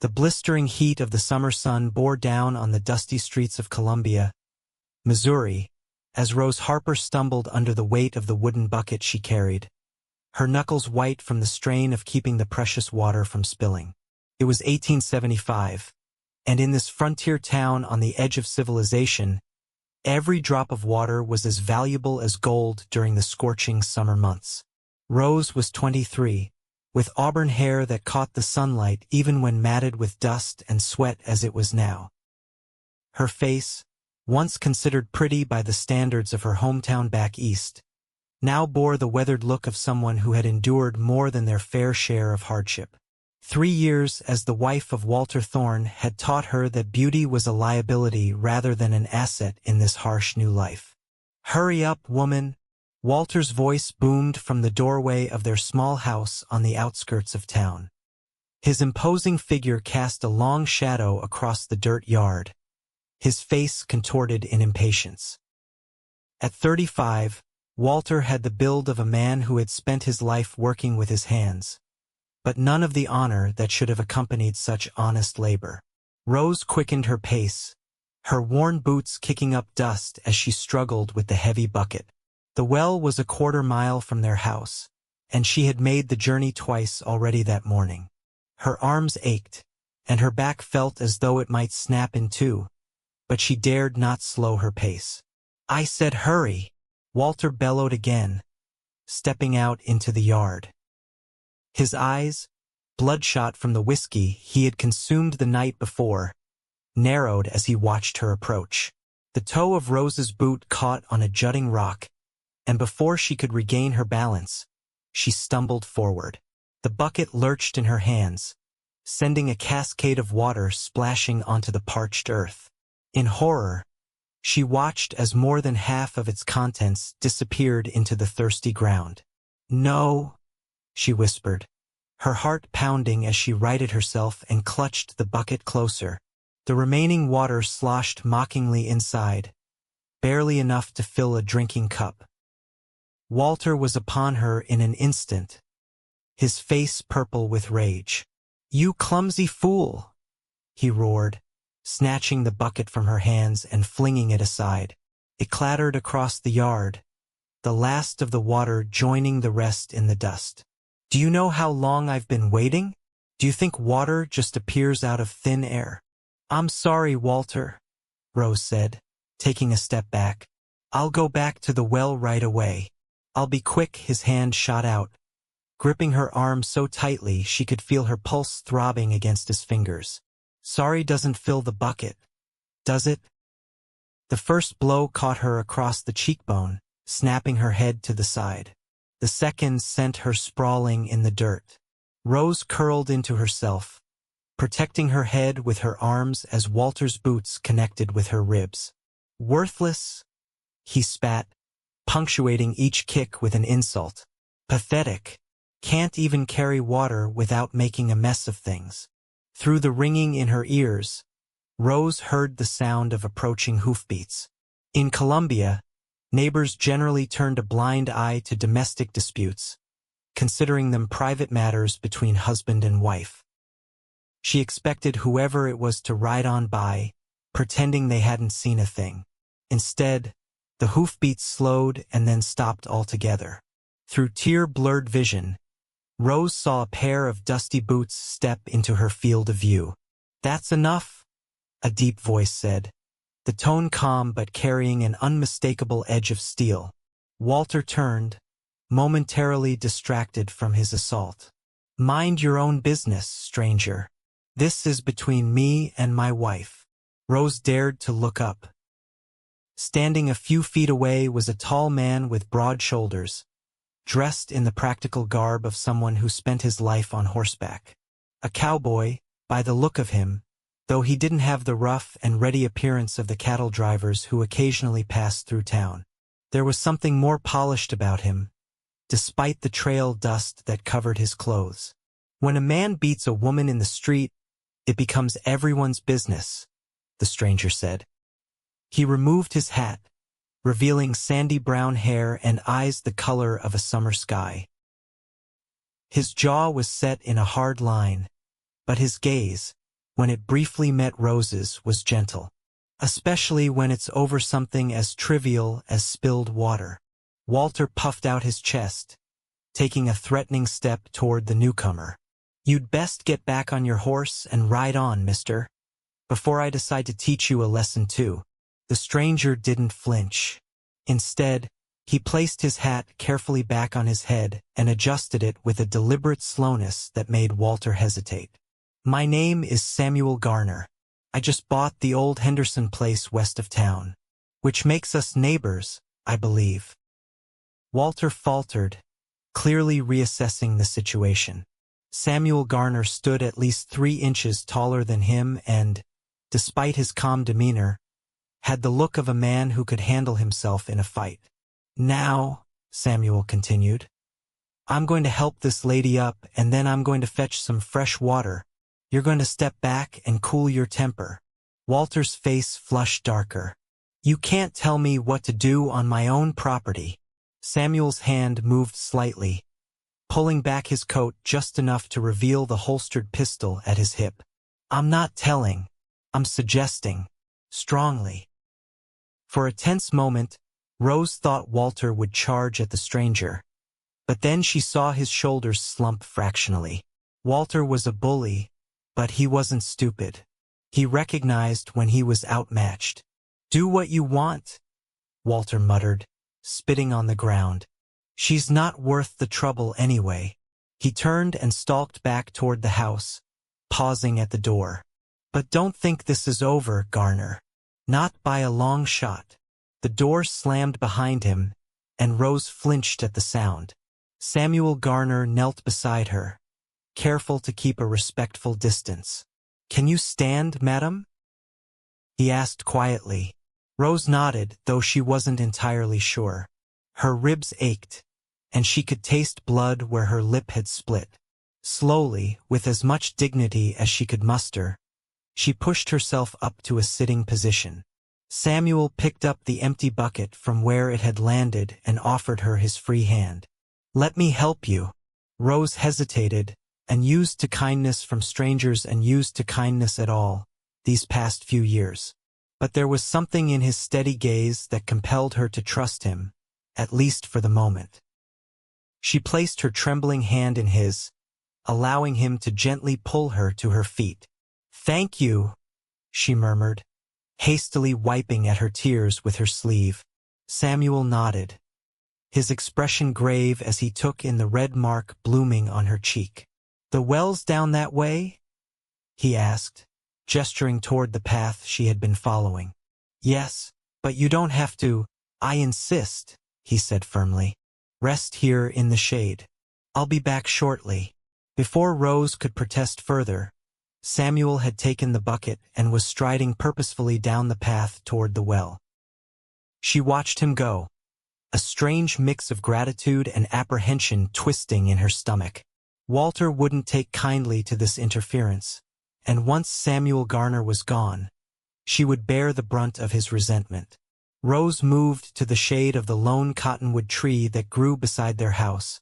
The blistering heat of the summer sun bore down on the dusty streets of Columbia, Missouri, as Rose Harper stumbled under the weight of the wooden bucket she carried, her knuckles white from the strain of keeping the precious water from spilling. It was 1875, and in this frontier town on the edge of civilization, every drop of water was as valuable as gold during the scorching summer months. Rose was 23, with auburn hair that caught the sunlight even when matted with dust and sweat as it was now. Her face, once considered pretty by the standards of her hometown back east, now bore the weathered look of someone who had endured more than their fair share of hardship. 3 years as the wife of Walter Thorne had taught her that beauty was a liability rather than an asset in this harsh new life. "Hurry up, woman," Walter's voice boomed from the doorway of their small house on the outskirts of town. His imposing figure cast a long shadow across the dirt yard, his face contorted in impatience. At 35, Walter had the build of a man who had spent his life working with his hands, but none of the honor that should have accompanied such honest labor. Rose quickened her pace, her worn boots kicking up dust as she struggled with the heavy bucket. The well was a quarter-mile from their house, and she had made the journey twice already that morning. Her arms ached, and her back felt as though it might snap in two, but she dared not slow her pace. "I said hurry," Walter bellowed again, stepping out into the yard. His eyes, bloodshot from the whiskey he had consumed the night before, narrowed as he watched her approach. The toe of Rose's boot caught on a jutting rock, and before she could regain her balance, she stumbled forward. The bucket lurched in her hands, sending a cascade of water splashing onto the parched earth. In horror, she watched as more than half of its contents disappeared into the thirsty ground. "No," she whispered, her heart pounding as she righted herself and clutched the bucket closer. The remaining water sloshed mockingly inside, barely enough to fill a drinking cup. Walter was upon her in an instant, his face purple with rage. "You clumsy fool!" he roared, snatching the bucket from her hands and flinging it aside. It clattered across the yard, the last of the water joining the rest in the dust. "Do you know how long I've been waiting? Do you think water just appears out of thin air?" "I'm sorry, Walter," Rose said, taking a step back. "I'll go back to the well right away. I'll be quick." His hand shot out, gripping her arm so tightly she could feel her pulse throbbing against his fingers. "Sorry doesn't fill the bucket, does it?" The first blow caught her across the cheekbone, snapping her head to the side. The second sent her sprawling in the dirt. Rose curled into herself, protecting her head with her arms as Walter's boots connected with her ribs. "Worthless," he spat, punctuating each kick with an insult. "Pathetic. Can't even carry water without making a mess of things." Through the ringing in her ears, Rose heard the sound of approaching hoofbeats. In Columbia, neighbors generally turned a blind eye to domestic disputes, considering them private matters between husband and wife. She expected whoever it was to ride on by, pretending they hadn't seen a thing. Instead, the hoofbeats slowed and then stopped altogether. Through tear-blurred vision, Rose saw a pair of dusty boots step into her field of view. "That's enough," a deep voice said, the tone calm but carrying an unmistakable edge of steel. Walter turned, momentarily distracted from his assault. "Mind your own business, stranger. This is between me and my wife." Rose dared to look up. Standing a few feet away was a tall man with broad shoulders, dressed in the practical garb of someone who spent his life on horseback. A cowboy, by the look of him, though he didn't have the rough and ready appearance of the cattle drivers who occasionally passed through town. There was something more polished about him, despite the trail dust that covered his clothes. "When a man beats a woman in the street, it becomes everyone's business," the stranger said. He removed his hat, revealing sandy brown hair and eyes the color of a summer sky. His jaw was set in a hard line, but his gaze, when it briefly met Rose's, was gentle. Especially when it's over something as trivial as spilled water. Walter puffed out his chest, taking a threatening step toward the newcomer. "You'd best get back on your horse and ride on, mister, before I decide to teach you a lesson too." The stranger didn't flinch. Instead, he placed his hat carefully back on his head and adjusted it with a deliberate slowness that made Walter hesitate. "My name is Samuel Garner. I just bought the old Henderson place west of town, which makes us neighbors, I believe." Walter faltered, clearly reassessing the situation. Samuel Garner stood at least 3 inches taller than him and, despite his calm demeanor, had the look of a man who could handle himself in a fight. "Now," Samuel continued, "I'm going to help this lady up and then I'm going to fetch some fresh water. You're going to step back and cool your temper." Walter's face flushed darker. "You can't tell me what to do on my own property." Samuel's hand moved slightly, pulling back his coat just enough to reveal the holstered pistol at his hip. "I'm not telling. I'm suggesting. Strongly." For a tense moment, Rose thought Walter would charge at the stranger. But then she saw his shoulders slump fractionally. Walter was a bully, but he wasn't stupid. He recognized when he was outmatched. "Do what you want," Walter muttered, spitting on the ground. "She's not worth the trouble anyway." He turned and stalked back toward the house, pausing at the door. "But don't think this is over, Garner. Not by a long shot." The door slammed behind him, and Rose flinched at the sound. Samuel Garner knelt beside her, careful to keep a respectful distance. "Can you stand, madam?" he asked quietly. Rose nodded, though she wasn't entirely sure. Her ribs ached, and she could taste blood where her lip had split. Slowly, with as much dignity as she could muster, she pushed herself up to a sitting position. Samuel picked up the empty bucket from where it had landed and offered her his free hand. "Let me help you." Rose hesitated, and used to kindness from strangers and used to kindness at all, these past few years. But there was something in his steady gaze that compelled her to trust him, at least for the moment. She placed her trembling hand in his, allowing him to gently pull her to her feet. "Thank you," she murmured, hastily wiping at her tears with her sleeve. Samuel nodded, his expression grave as he took in the red mark blooming on her cheek. "The well's down that way?" he asked, gesturing toward the path she had been following. "Yes, but you don't have to." "I insist," he said firmly. "Rest here in the shade. I'll be back shortly." Before Rose could protest further, Samuel had taken the bucket and was striding purposefully down the path toward the well. She watched him go, a strange mix of gratitude and apprehension twisting in her stomach. Walter wouldn't take kindly to this interference, and once Samuel Garner was gone, she would bear the brunt of his resentment. Rose moved to the shade of the lone cottonwood tree that grew beside their house,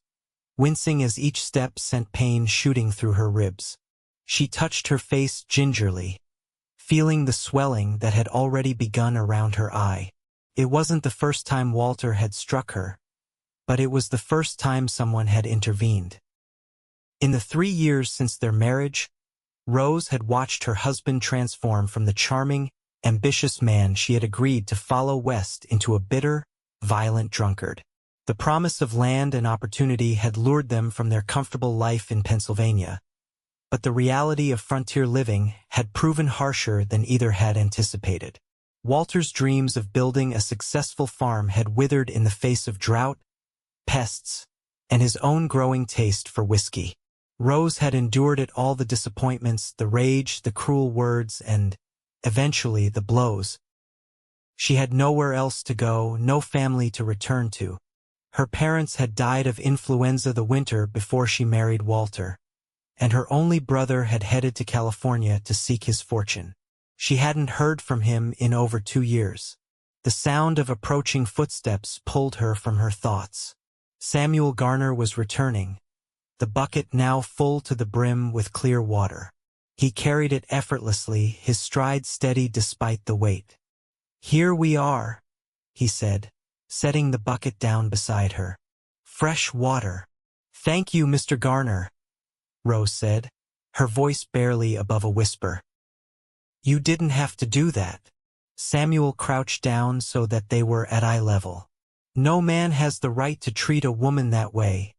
wincing as each step sent pain shooting through her ribs. She touched her face gingerly, feeling the swelling that had already begun around her eye. It wasn't the first time Walter had struck her, but it was the first time someone had intervened. In the 3 years since their marriage, Rose had watched her husband transform from the charming, ambitious man she had agreed to follow west into a bitter, violent drunkard. The promise of land and opportunity had lured them from their comfortable life in Pennsylvania, but the reality of frontier living had proven harsher than either had anticipated. Walter's dreams of building a successful farm had withered in the face of drought, pests, and his own growing taste for whiskey. Rose had endured it all: the disappointments, the rage, the cruel words, and, eventually, the blows. She had nowhere else to go, no family to return to. Her parents had died of influenza the winter before she married Walter, and her only brother had headed to California to seek his fortune. She hadn't heard from him in over 2 years. The sound of approaching footsteps pulled her from her thoughts. Samuel Garner was returning, the bucket now full to the brim with clear water. He carried it effortlessly, his stride steady despite the weight. "Here we are," he said, setting the bucket down beside her. "Fresh water." "Thank you, Mr. Garner," Rose said, her voice barely above a whisper. "You didn't have to do that." Samuel crouched down so that they were at eye level. "No man has the right to treat a woman that way,"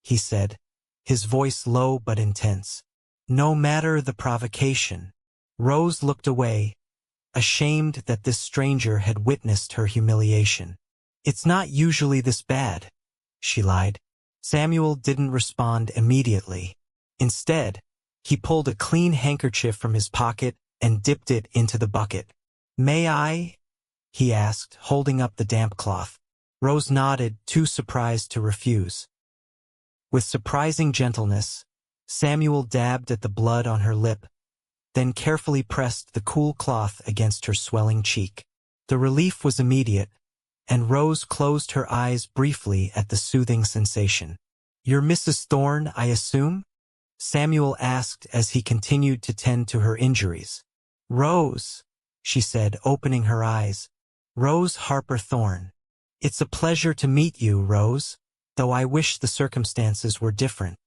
he said, his voice low but intense. "No matter the provocation." Rose looked away, ashamed that this stranger had witnessed her humiliation. "It's not usually this bad," she lied. Samuel didn't respond immediately. Instead, he pulled a clean handkerchief from his pocket and dipped it into the bucket. "May I?" he asked, holding up the damp cloth. Rose nodded, too surprised to refuse. With surprising gentleness, Samuel dabbed at the blood on her lip, then carefully pressed the cool cloth against her swelling cheek. The relief was immediate, and Rose closed her eyes briefly at the soothing sensation. "You're Mrs. Thorne, I assume?" Samuel asked as he continued to tend to her injuries. "Rose," she said, opening her eyes. "Rose Harper Thorne. It's a pleasure to meet you, Rose, though I wish the circumstances were different."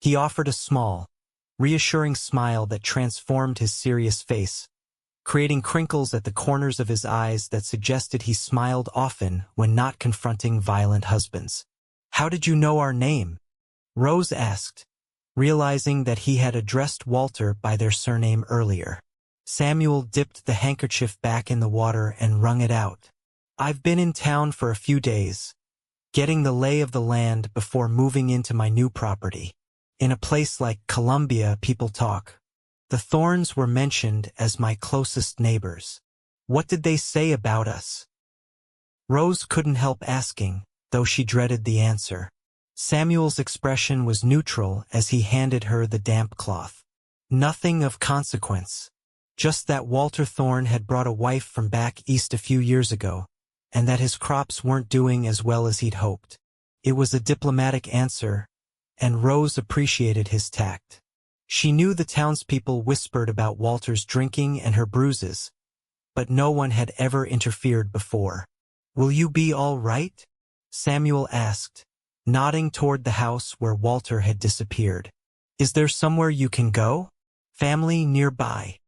He offered a small, reassuring smile that transformed his serious face, creating crinkles at the corners of his eyes that suggested he smiled often when not confronting violent husbands. "How did you know our name?" Rose asked, realizing that he had addressed Walter by their surname earlier. Samuel dipped the handkerchief back in the water and wrung it out. "I've been in town for a few days, getting the lay of the land before moving into my new property. In a place like Columbia, people talk. The Thornes were mentioned as my closest neighbors. What did they say about us?" Rose couldn't help asking, though she dreaded the answer. Samuel's expression was neutral as he handed her the damp cloth. "Nothing of consequence. Just that Walter Thorne had brought a wife from back east a few years ago, and that his crops weren't doing as well as he'd hoped." It was a diplomatic answer, and Rose appreciated his tact. She knew the townspeople whispered about Walter's drinking and her bruises, but no one had ever interfered before. "Will you be all right?" Samuel asked, nodding toward the house where Walter had disappeared. "Is there somewhere you can go? Family nearby?"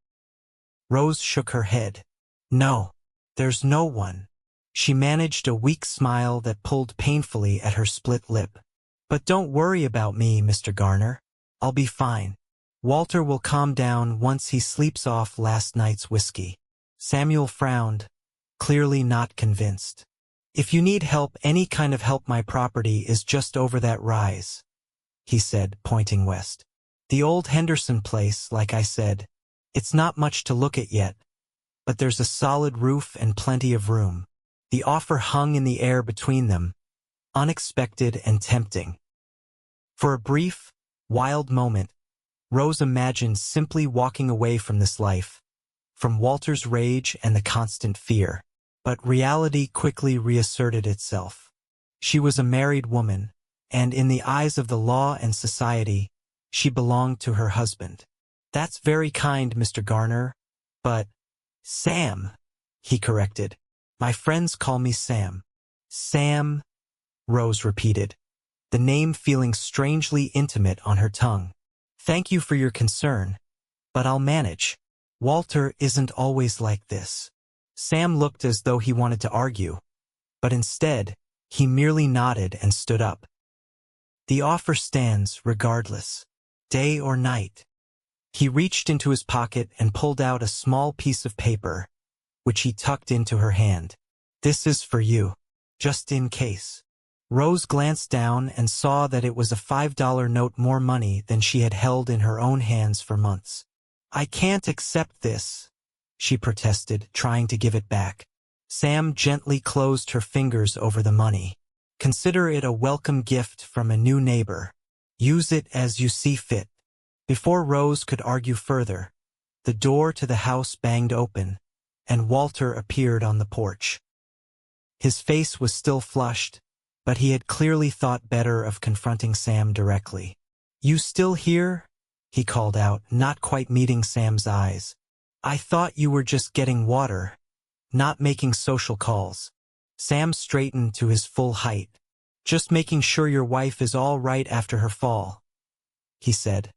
Rose shook her head. "No, there's no one." She managed a weak smile that pulled painfully at her split lip. "But don't worry about me, Mr. Garner. I'll be fine. Walter will calm down once he sleeps off last night's whiskey." Samuel frowned, clearly not convinced. "If you need help, any kind of help, my property is just over that rise," he said, pointing west. "The old Henderson place, like I said. It's not much to look at yet, but there's a solid roof and plenty of room." The offer hung in the air between them, unexpected and tempting. For a brief, wild moment, Rose imagined simply walking away from this life, from Walter's rage and the constant fear. But reality quickly reasserted itself. She was a married woman, and in the eyes of the law and society, she belonged to her husband. "That's very kind, Mr. Garner, but—" "Sam," he corrected. "My friends call me Sam." "Sam," Rose repeated, the name feeling strangely intimate on her tongue. "Thank you for your concern, but I'll manage. Walter isn't always like this." Sam looked as though he wanted to argue, but instead, he merely nodded and stood up. "The offer stands regardless, day or night." He reached into his pocket and pulled out a small piece of paper, which he tucked into her hand. "This is for you, just in case." Rose glanced down and saw that it was a $5 note, more money than she had held in her own hands for months. "I can't accept this," she protested, trying to give it back. Sam gently closed her fingers over the money. "Consider it a welcome gift from a new neighbor. Use it as you see fit." Before Rose could argue further, the door to the house banged open, and Walter appeared on the porch. His face was still flushed, but he had clearly thought better of confronting Sam directly. "You still here?" he called out, not quite meeting Sam's eyes. "I thought you were just getting water, not making social calls." Sam straightened to his full height. "Just making sure your wife is all right after her fall," he said.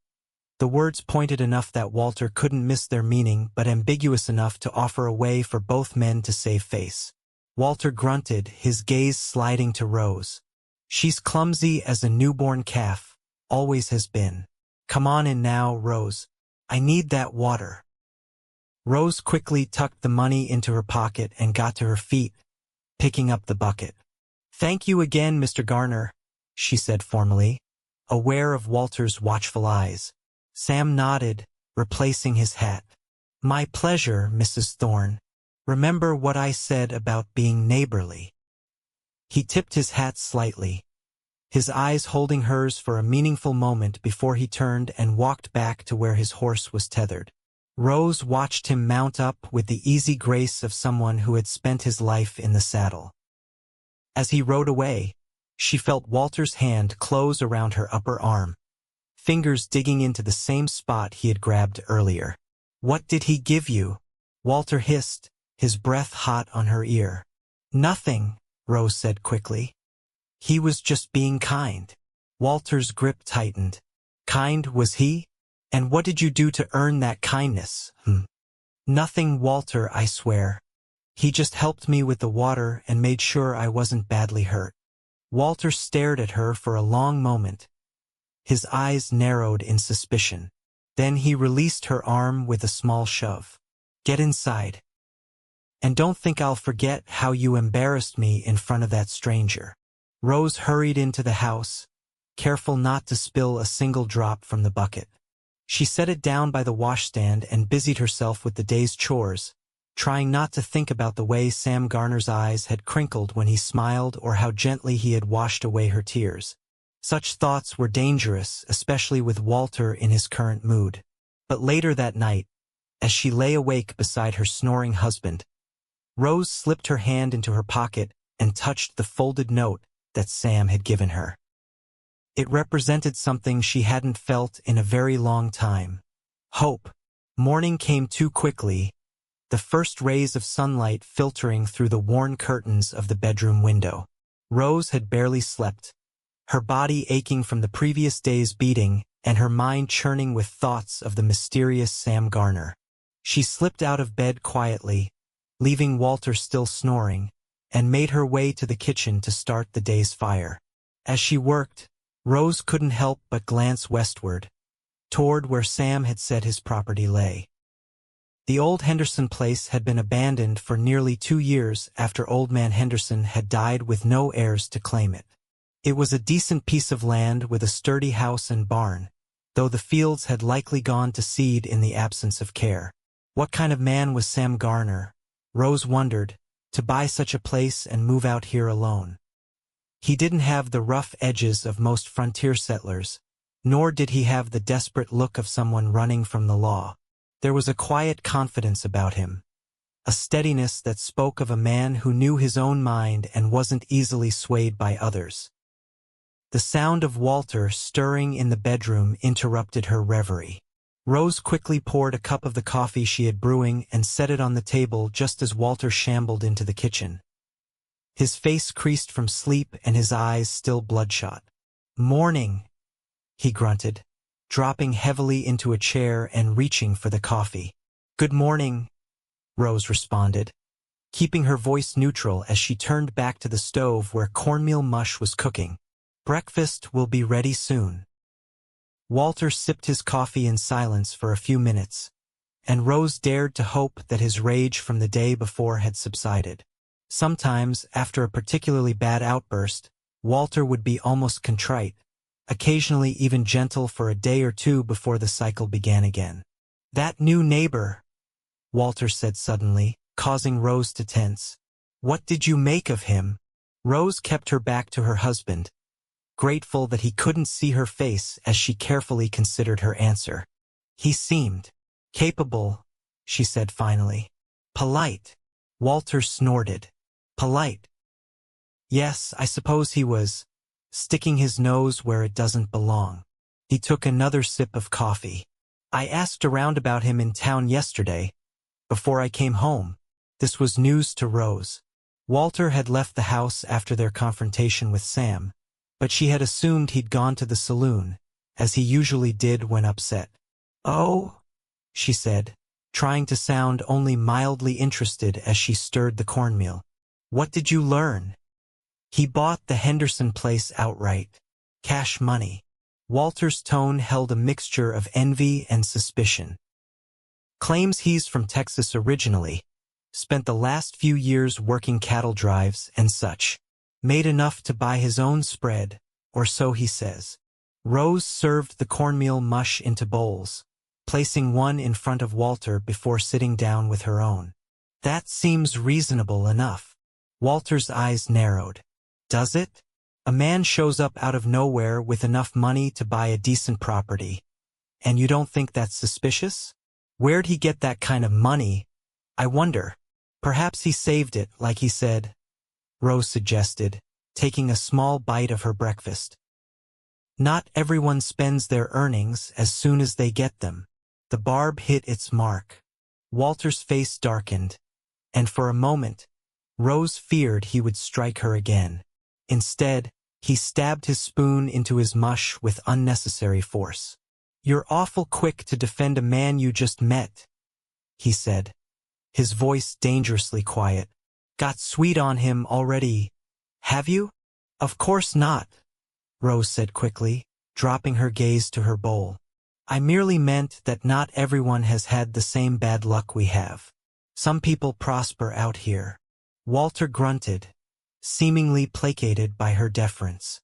The words pointed enough that Walter couldn't miss their meaning, but ambiguous enough to offer a way for both men to save face. Walter grunted, his gaze sliding to Rose. "She's clumsy as a newborn calf, always has been. Come on in now, Rose. I need that water." Rose quickly tucked the money into her pocket and got to her feet, picking up the bucket. "Thank you again, Mr. Garner," she said formally, aware of Walter's watchful eyes. Sam nodded, replacing his hat. "My pleasure, Mrs. Thorne. Remember what I said about being neighborly." He tipped his hat slightly, his eyes holding hers for a meaningful moment before he turned and walked back to where his horse was tethered. Rose watched him mount up with the easy grace of someone who had spent his life in the saddle. As he rode away, she felt Walter's hand close around her upper arm, fingers digging into the same spot he had grabbed earlier. "What did he give you?" Walter hissed, his breath hot on her ear. "Nothing," Rose said quickly. "He was just being kind." Walter's grip tightened. "Kind, was he? And what did you do to earn that kindness?" "Nothing, Walter, I swear. He just helped me with the water and made sure I wasn't badly hurt." Walter stared at her for a long moment. His eyes narrowed in suspicion. Then he released her arm with a small shove. "Get inside. And don't think I'll forget how you embarrassed me in front of that stranger." Rose hurried into the house, careful not to spill a single drop from the bucket. She set it down by the washstand and busied herself with the day's chores, trying not to think about the way Sam Garner's eyes had crinkled when he smiled or how gently he had washed away her tears. Such thoughts were dangerous, especially with Walter in his current mood. But later that night, as she lay awake beside her snoring husband, Rose slipped her hand into her pocket and touched the folded note that Sam had given her. It represented something she hadn't felt in a very long time. Hope. Morning came too quickly, the first rays of sunlight filtering through the worn curtains of the bedroom window. Rose had barely slept, her body aching from the previous day's beating and her mind churning with thoughts of the mysterious Sam Garner. She slipped out of bed quietly, leaving Walter still snoring, and made her way to the kitchen to start the day's fire. As she worked, Rose couldn't help but glance westward, toward where Sam had said his property lay. The old Henderson place had been abandoned for nearly 2 years after Old Man Henderson had died with no heirs to claim it. It was a decent piece of land with a sturdy house and barn, though the fields had likely gone to seed in the absence of care. What kind of man was Sam Garner, Rose wondered, to buy such a place and move out here alone? He didn't have the rough edges of most frontier settlers, nor did he have the desperate look of someone running from the law. There was a quiet confidence about him, a steadiness that spoke of a man who knew his own mind and wasn't easily swayed by others. The sound of Walter stirring in the bedroom interrupted her reverie. Rose quickly poured a cup of the coffee she had brewing and set it on the table just as Walter shambled into the kitchen. His face creased from sleep and his eyes still bloodshot. "Morning," he grunted, dropping heavily into a chair and reaching for the coffee. "Good morning," Rose responded, keeping her voice neutral as she turned back to the stove where cornmeal mush was cooking. "Breakfast will be ready soon." Walter sipped his coffee in silence for a few minutes, and Rose dared to hope that his rage from the day before had subsided. Sometimes, after a particularly bad outburst, Walter would be almost contrite, occasionally even gentle for a day or two before the cycle began again. "That new neighbor," Walter said suddenly, causing Rose to tense. "What did you make of him?" Rose kept her back to her husband, grateful that he couldn't see her face as she carefully considered her answer. "He seemed capable," she said finally. "Polite." Walter snorted. "Polite? Yes, I suppose he was, sticking his nose where it doesn't belong." He took another sip of coffee. I asked around about him in town yesterday, before I came home. This was news to Rose. Walter had left the house after their confrontation with Sam, but she had assumed he'd gone to the saloon, as he usually did when upset. "Oh," she said, trying to sound only mildly interested as she stirred the cornmeal. "What did you learn?" "He bought the Henderson place outright. Cash money." Walter's tone held a mixture of envy and suspicion. "Claims he's from Texas originally. Spent the last few years working cattle drives and such. Made enough to buy his own spread, or so he says." Rose served the cornmeal mush into bowls, placing one in front of Walter before sitting down with her own. "That seems reasonable enough." Walter's eyes narrowed. "Does it? A man shows up out of nowhere with enough money to buy a decent property, and you don't think that's suspicious? Where'd he get that kind of money, I wonder? Perhaps he saved it, like he said," Rose suggested, taking a small bite of her breakfast. "Not everyone spends their earnings as soon as they get them." The barb hit its mark. Walter's face darkened, and for a moment, Rose feared he would strike her again. Instead, he stabbed his spoon into his mush with unnecessary force. "You're awful quick to defend a man you just met," he said, his voice dangerously quiet. "Got sweet on him already, have you?" "Of course not," Rose said quickly, dropping her gaze to her bowl. "I merely meant that not everyone has had the same bad luck we have. Some people prosper out here." Walter grunted, seemingly placated by her deference.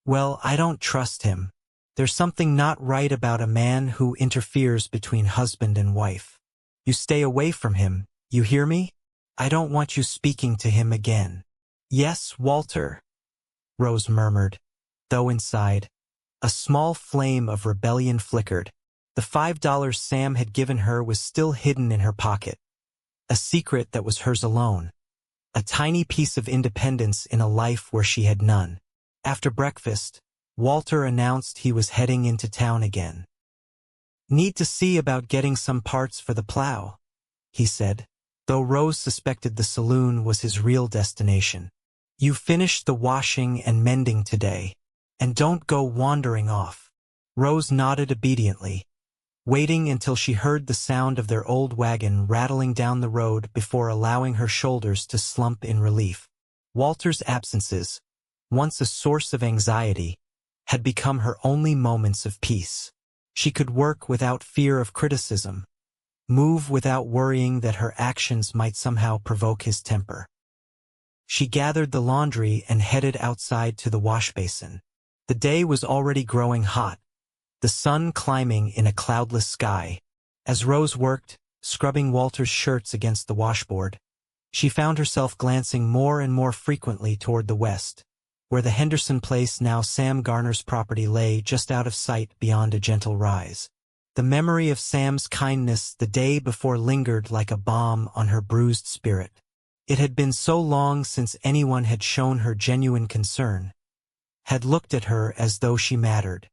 "Well, I don't trust him. There's something not right about a man who interferes between husband and wife. You stay away from him, you hear me? I don't want you speaking to him again." "Yes, Walter," Rose murmured, though inside, a small flame of rebellion flickered. The $5 Sam had given her was still hidden in her pocket, a secret that was hers alone, a tiny piece of independence in a life where she had none. After breakfast, Walter announced he was heading into town again. "Need to see about getting some parts for the plow," he said, though Rose suspected the saloon was his real destination. "You finished the washing and mending today, and don't go wandering off." Rose nodded obediently, waiting until she heard the sound of their old wagon rattling down the road before allowing her shoulders to slump in relief. Walter's absences, once a source of anxiety, had become her only moments of peace. She could work without fear of criticism, move without worrying that her actions might somehow provoke his temper. She gathered the laundry and headed outside to the wash basin. The day was already growing hot, the sun climbing in a cloudless sky. As Rose worked, scrubbing Walter's shirts against the washboard, she found herself glancing more and more frequently toward the west, where the Henderson place, now Sam Garner's property, lay just out of sight beyond a gentle rise. The memory of Sam's kindness the day before lingered like a balm on her bruised spirit. It had been so long since anyone had shown her genuine concern, had looked at her as though she mattered.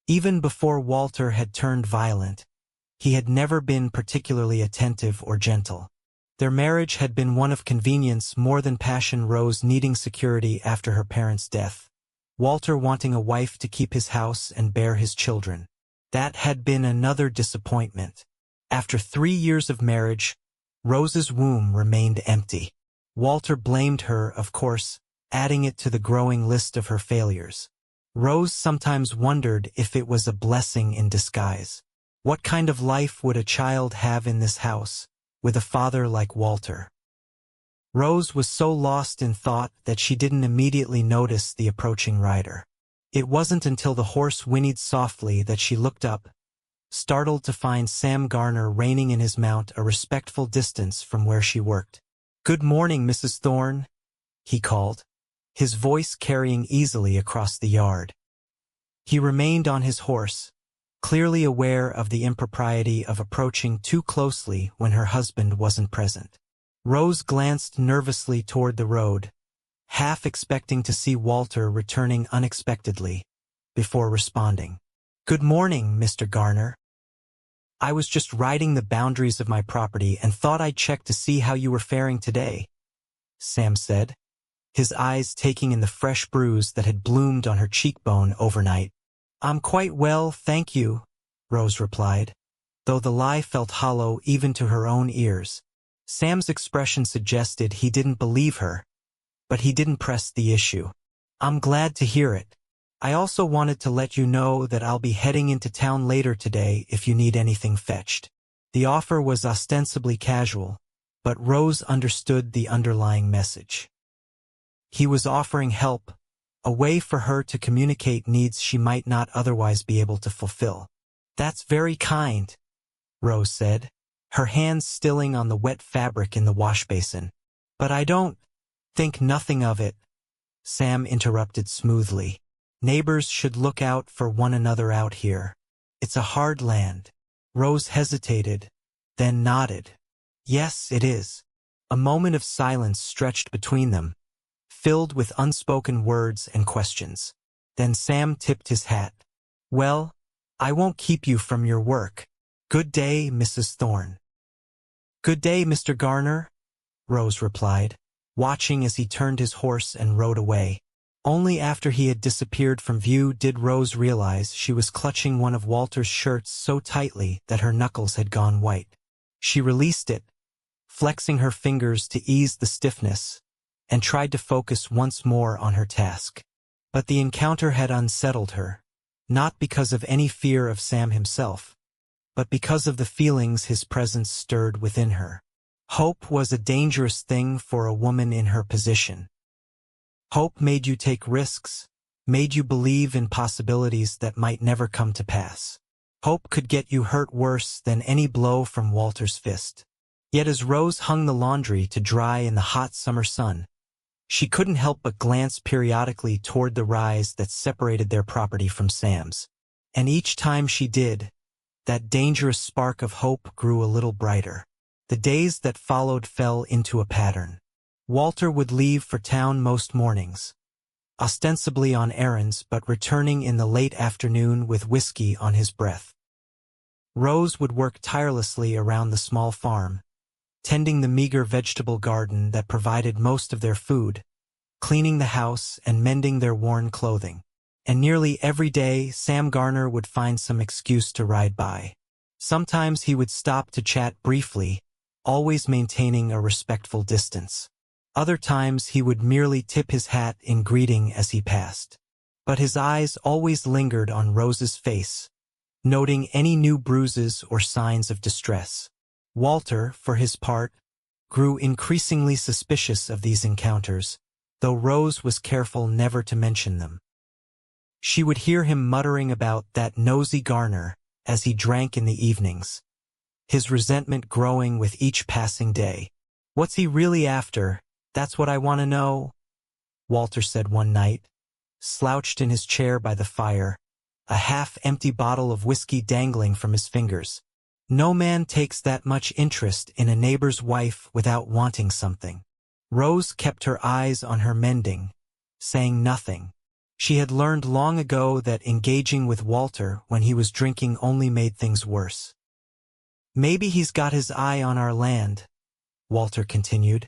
Even before Walter had turned violent, he had never been particularly attentive or gentle. Their marriage had been one of convenience more than passion. Rose needing security after her parents' death, Walter wanting a wife to keep his house and bear his children. That had been another disappointment. After 3 years of marriage, Rose's womb remained empty. Walter blamed her, of course, adding it to the growing list of her failures. Rose sometimes wondered if it was a blessing in disguise. What kind of life would a child have in this house, with a father like Walter? Rose was so lost in thought that she didn't immediately notice the approaching rider. It wasn't until the horse whinnied softly that she looked up, startled to find Sam Garner reining in his mount a respectful distance from where she worked. "Good morning, Mrs. Thorne," he called, his voice carrying easily across the yard. He remained on his horse, clearly aware of the impropriety of approaching too closely when her husband wasn't present. Rose glanced nervously toward the road, half expecting to see Walter returning unexpectedly, before responding. "Good morning, Mr. Garner. I was just riding the boundaries of my property and thought I'd check to see how you were faring today," Sam said, his eyes taking in the fresh bruise that had bloomed on her cheekbone overnight. "I'm quite well, thank you," Rose replied, though the lie felt hollow even to her own ears. Sam's expression suggested he didn't believe her, but he didn't press the issue. "I'm glad to hear it. I also wanted to let you know that I'll be heading into town later today if you need anything fetched." The offer was ostensibly casual, but Rose understood the underlying message. He was offering help, a way for her to communicate needs she might not otherwise be able to fulfill. "That's very kind," Rose said, her hands stilling on the wet fabric in the wash basin. "But I don't think nothing of it," Sam interrupted smoothly. "Neighbors should look out for one another out here. It's a hard land." Rose hesitated, then nodded. "Yes, it is." A moment of silence stretched between them, filled with unspoken words and questions. Then Sam tipped his hat. "Well, I won't keep you from your work. Good day, Mrs. Thorne." "Good day, Mr. Garner," Rose replied, watching as he turned his horse and rode away. Only after he had disappeared from view did Rose realize she was clutching one of Walter's shirts so tightly that her knuckles had gone white. She released it, flexing her fingers to ease the stiffness, and tried to focus once more on her task. But the encounter had unsettled her, not because of any fear of Sam himself, but because of the feelings his presence stirred within her. Hope was a dangerous thing for a woman in her position. Hope made you take risks, made you believe in possibilities that might never come to pass. Hope could get you hurt worse than any blow from Walter's fist. Yet as Rose hung the laundry to dry in the hot summer sun, she couldn't help but glance periodically toward the rise that separated their property from Sam's. And each time she did, that dangerous spark of hope grew a little brighter. The days that followed fell into a pattern. Walter would leave for town most mornings, ostensibly on errands but returning in the late afternoon with whiskey on his breath. Rose would work tirelessly around the small farm, tending the meager vegetable garden that provided most of their food, cleaning the house and mending their worn clothing. And nearly every day Sam Garner would find some excuse to ride by. Sometimes he would stop to chat briefly, always maintaining a respectful distance. Other times he would merely tip his hat in greeting as he passed. But his eyes always lingered on Rose's face, noting any new bruises or signs of distress. Walter, for his part, grew increasingly suspicious of these encounters, though Rose was careful never to mention them. She would hear him muttering about that nosy Garner as he drank in the evenings, his resentment growing with each passing day. "What's he really after? That's what I want to know," Walter said one night, slouched in his chair by the fire, a half-empty bottle of whiskey dangling from his fingers. "No man takes that much interest in a neighbor's wife without wanting something." Rose kept her eyes on her mending, saying nothing. She had learned long ago that engaging with Walter when he was drinking only made things worse. "Maybe he's got his eye on our land," Walter continued,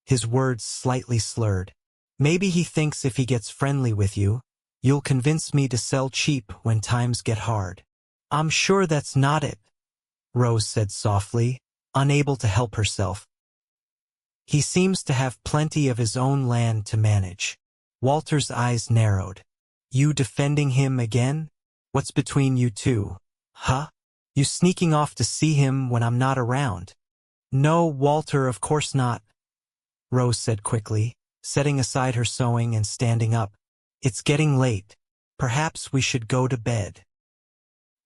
his words slightly slurred. "Maybe he thinks if he gets friendly with you, you'll convince me to sell cheap when times get hard." "I'm sure that's not it," Rose said softly, unable to help herself. "He seems to have plenty of his own land to manage." Walter's eyes narrowed. "You defending him again? What's between you two? Huh? You sneaking off to see him when I'm not around?" "No, Walter, of course not," Rose said quickly, setting aside her sewing and standing up. "It's getting late. Perhaps we should go to bed."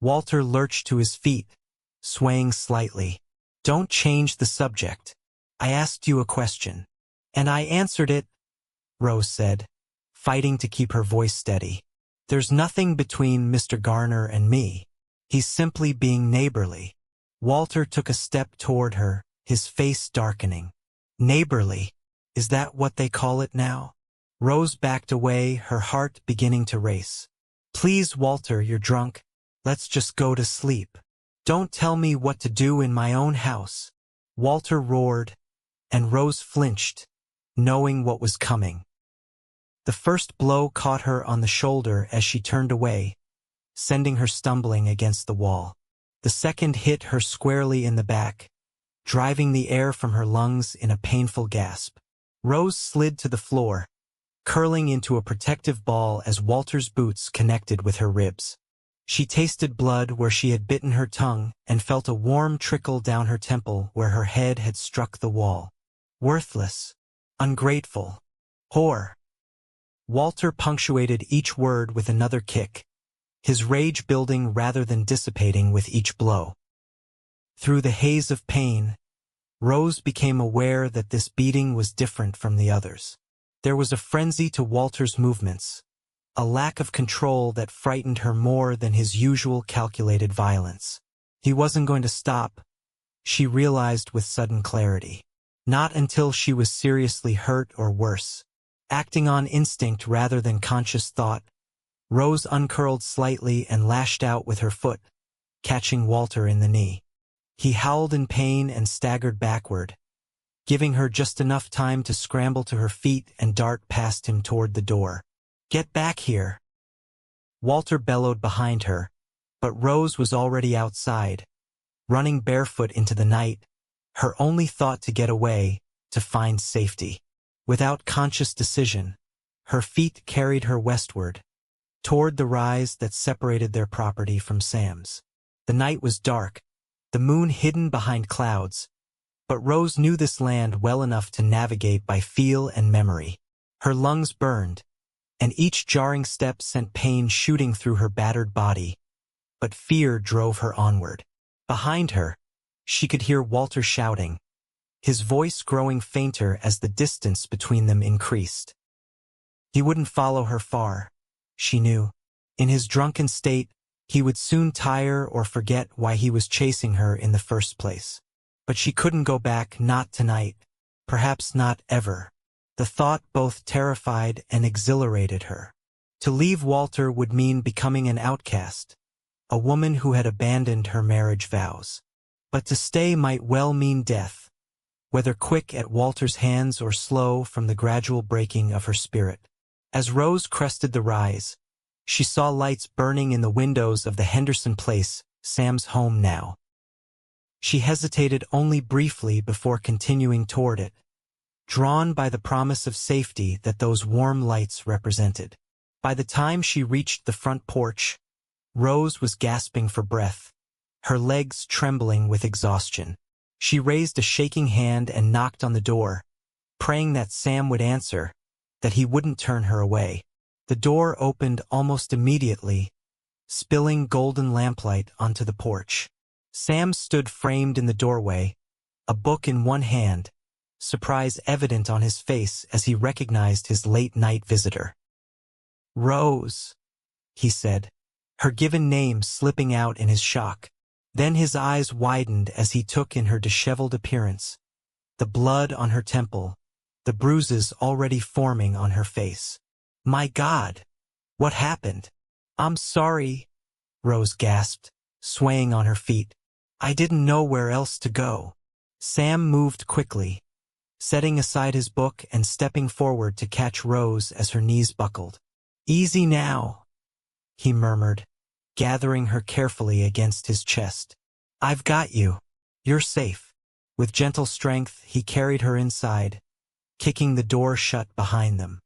Walter lurched to his feet, swaying slightly. "Don't change the subject. I asked you a question." "And I answered it," Rose said, fighting to keep her voice steady. "There's nothing between Mr. Garner and me. He's simply being neighborly." Walter took a step toward her, his face darkening. "Neighborly? Is that what they call it now?" Rose backed away, her heart beginning to race. Please, Walter, you're drunk. Let's just go to sleep. Don't tell me what to do in my own house. Walter roared, and Rose flinched, knowing what was coming. The first blow caught her on the shoulder as she turned away, sending her stumbling against the wall. The second hit her squarely in the back, driving the air from her lungs in a painful gasp. Rose slid to the floor, curling into a protective ball as Walter's boots connected with her ribs. She tasted blood where she had bitten her tongue and felt a warm trickle down her temple where her head had struck the wall. Worthless, ungrateful, whore. Walter punctuated each word with another kick, his rage building rather than dissipating with each blow. Through the haze of pain, Rose became aware that this beating was different from the others. There was a frenzy to Walter's movements, a lack of control that frightened her more than his usual calculated violence. He wasn't going to stop, she realized with sudden clarity. Not until she was seriously hurt or worse. Acting on instinct rather than conscious thought, Rose uncurled slightly and lashed out with her foot, catching Walter in the knee. He howled in pain and staggered backward, giving her just enough time to scramble to her feet and dart past him toward the door. Get back here! Walter bellowed behind her, but Rose was already outside, running barefoot into the night, her only thought to get away, to find safety. Without conscious decision, her feet carried her westward, toward the rise that separated their property from Sam's. The night was dark, the moon hidden behind clouds, but Rose knew this land well enough to navigate by feel and memory. Her lungs burned, and each jarring step sent pain shooting through her battered body, but fear drove her onward. Behind her, she could hear Walter shouting, his voice growing fainter as the distance between them increased. He wouldn't follow her far, she knew. In his drunken state, he would soon tire or forget why he was chasing her in the first place. But she couldn't go back, not tonight, perhaps not ever. The thought both terrified and exhilarated her. To leave Walter would mean becoming an outcast, a woman who had abandoned her marriage vows. But to stay might well mean death, whether quick at Walter's hands or slow from the gradual breaking of her spirit. As Rose crested the rise, she saw lights burning in the windows of the Henderson place, Sam's home now. She hesitated only briefly before continuing toward it, drawn by the promise of safety that those warm lights represented. By the time she reached the front porch, Rose was gasping for breath, her legs trembling with exhaustion. She raised a shaking hand and knocked on the door, praying that Sam would answer, that he wouldn't turn her away. The door opened almost immediately, spilling golden lamplight onto the porch. Sam stood framed in the doorway, a book in one hand, surprise evident on his face as he recognized his late-night visitor. "Rose," he said, her given name slipping out in his shock. Then his eyes widened as he took in her disheveled appearance, the blood on her temple, the bruises already forming on her face. "My God! What happened?" "I'm sorry," Rose gasped, swaying on her feet. "I didn't know where else to go." Sam moved quickly, setting aside his book and stepping forward to catch Rose as her knees buckled. "Easy now," he murmured, gathering her carefully against his chest. "I've got you. You're safe." With gentle strength, he carried her inside, kicking the door shut behind them.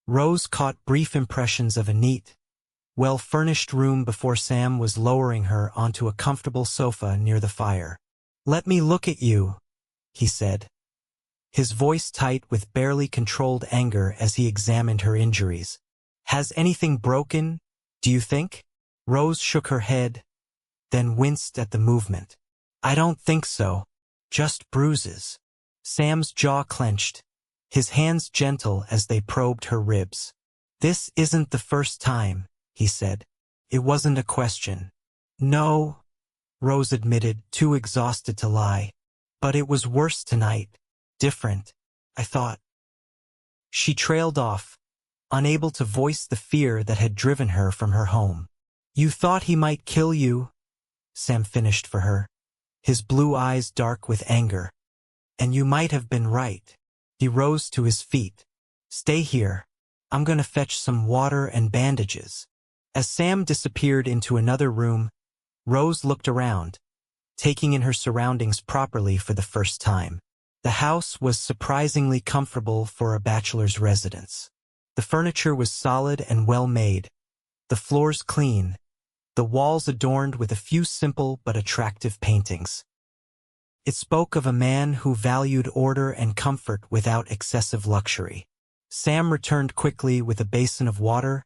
Rose caught brief impressions of a neat, well-furnished room before Sam was lowering her onto a comfortable sofa near the fire. "Let me look at you," he said, his voice tight with barely controlled anger as he examined her injuries. "Has anything broken, do you think?" Rose shook her head, then winced at the movement. "I don't think so. Just bruises." Sam's jaw clenched, his hands gentle as they probed her ribs. "This isn't the first time," he said. It wasn't a question. "No," Rose admitted, too exhausted to lie. "But it was worse tonight. Different, I thought." She trailed off, unable to voice the fear that had driven her from her home. "You thought he might kill you," Sam finished for her, his blue eyes dark with anger. "And you might have been right." He rose to his feet. "Stay here. I'm gonna fetch some water and bandages." As Sam disappeared into another room, Rose looked around, taking in her surroundings properly for the first time. The house was surprisingly comfortable for a bachelor's residence. The furniture was solid and well made, the floors clean, the walls adorned with a few simple but attractive paintings. It spoke of a man who valued order and comfort without excessive luxury. Sam returned quickly with a basin of water,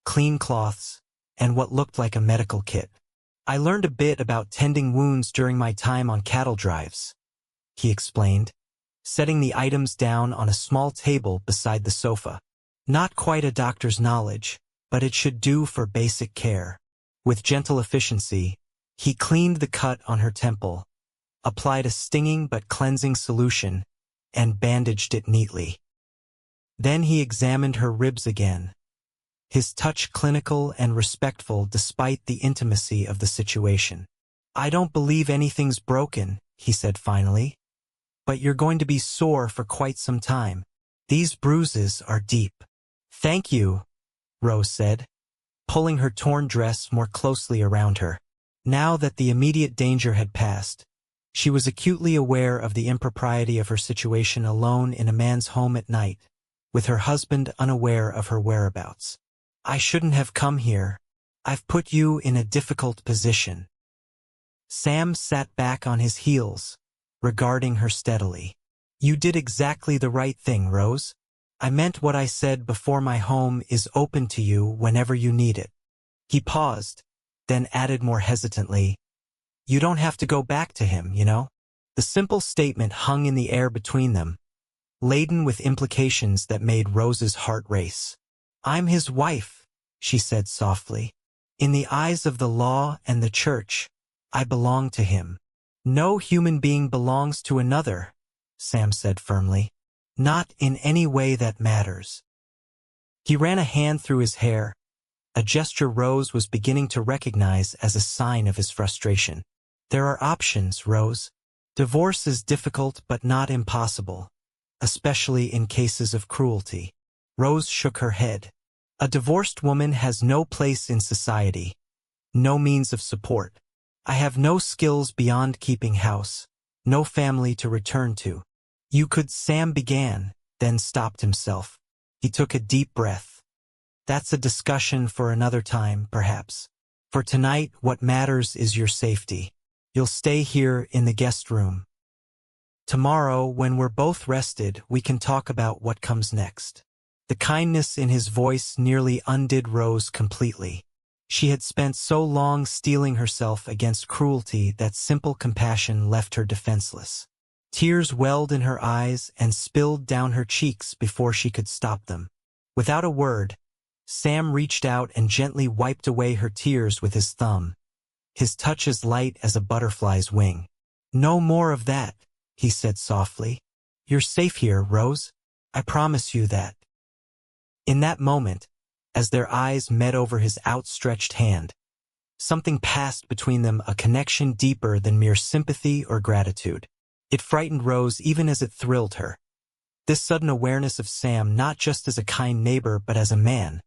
clean cloths, and what looked like a medical kit. "I learned a bit about tending wounds during my time on cattle drives," he explained, setting the items down on a small table beside the sofa. "Not quite a doctor's knowledge, but it should do for basic care." With gentle efficiency, he cleaned the cut on her temple, applied a stinging but cleansing solution, and bandaged it neatly. Then he examined her ribs again, his touch clinical and respectful despite the intimacy of the situation. "I don't believe anything's broken," he said finally, "but you're going to be sore for quite some time. These bruises are deep." "Thank you," Rose said, pulling her torn dress more closely around her. Now that the immediate danger had passed, she was acutely aware of the impropriety of her situation alone in a man's home at night, with her husband unaware of her whereabouts. "I shouldn't have come here. I've put you in a difficult position." Sam sat back on his heels, regarding her steadily. "You did exactly the right thing, Rose. I meant what I said before. My home is open to you whenever you need it." He paused, then added more hesitantly, "You don't have to go back to him, you know?" The simple statement hung in the air between them, laden with implications that made Rose's heart race. "I'm his wife," she said softly. "In the eyes of the law and the church, I belong to him." "No human being belongs to another," Sam said firmly. "Not in any way that matters." He ran a hand through his hair, a gesture Rose was beginning to recognize as a sign of his frustration. "There are options, Rose. Divorce is difficult but not impossible, especially in cases of cruelty." Rose shook her head. "A divorced woman has no place in society, no means of support. I have no skills beyond keeping house, no family to return to." "You could," Sam began, then stopped himself. He took a deep breath. "That's a discussion for another time, perhaps. For tonight, what matters is your safety. You'll stay here in the guest room. Tomorrow, when we're both rested, we can talk about what comes next." The kindness in his voice nearly undid Rose completely. She had spent so long steeling herself against cruelty that simple compassion left her defenseless. Tears welled in her eyes and spilled down her cheeks before she could stop them. Without a word, Sam reached out and gently wiped away her tears with his thumb, his touch as light as a butterfly's wing. "No more of that," he said softly. "You're safe here, Rose. I promise you that." In that moment, as their eyes met over his outstretched hand, something passed between them, a connection deeper than mere sympathy or gratitude. It frightened Rose even as it thrilled her. This sudden awareness of Sam not just as a kind neighbor but as a man,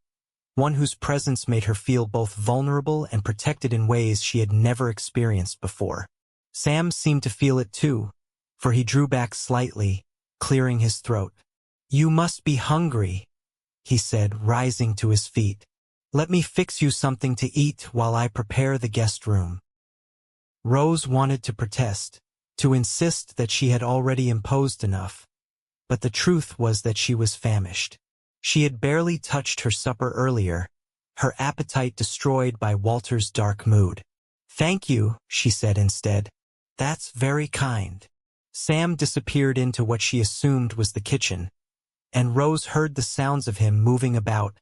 one whose presence made her feel both vulnerable and protected in ways she had never experienced before. Sam seemed to feel it too, for he drew back slightly, clearing his throat. "You must be hungry," he said, rising to his feet. "Let me fix you something to eat while I prepare the guest room." Rose wanted to protest, to insist that she had already imposed enough, but the truth was that she was famished. She had barely touched her supper earlier, her appetite destroyed by Walter's dark mood. "Thank you," she said instead. "That's very kind." Sam disappeared into what she assumed was the kitchen, and Rose heard the sounds of him moving about,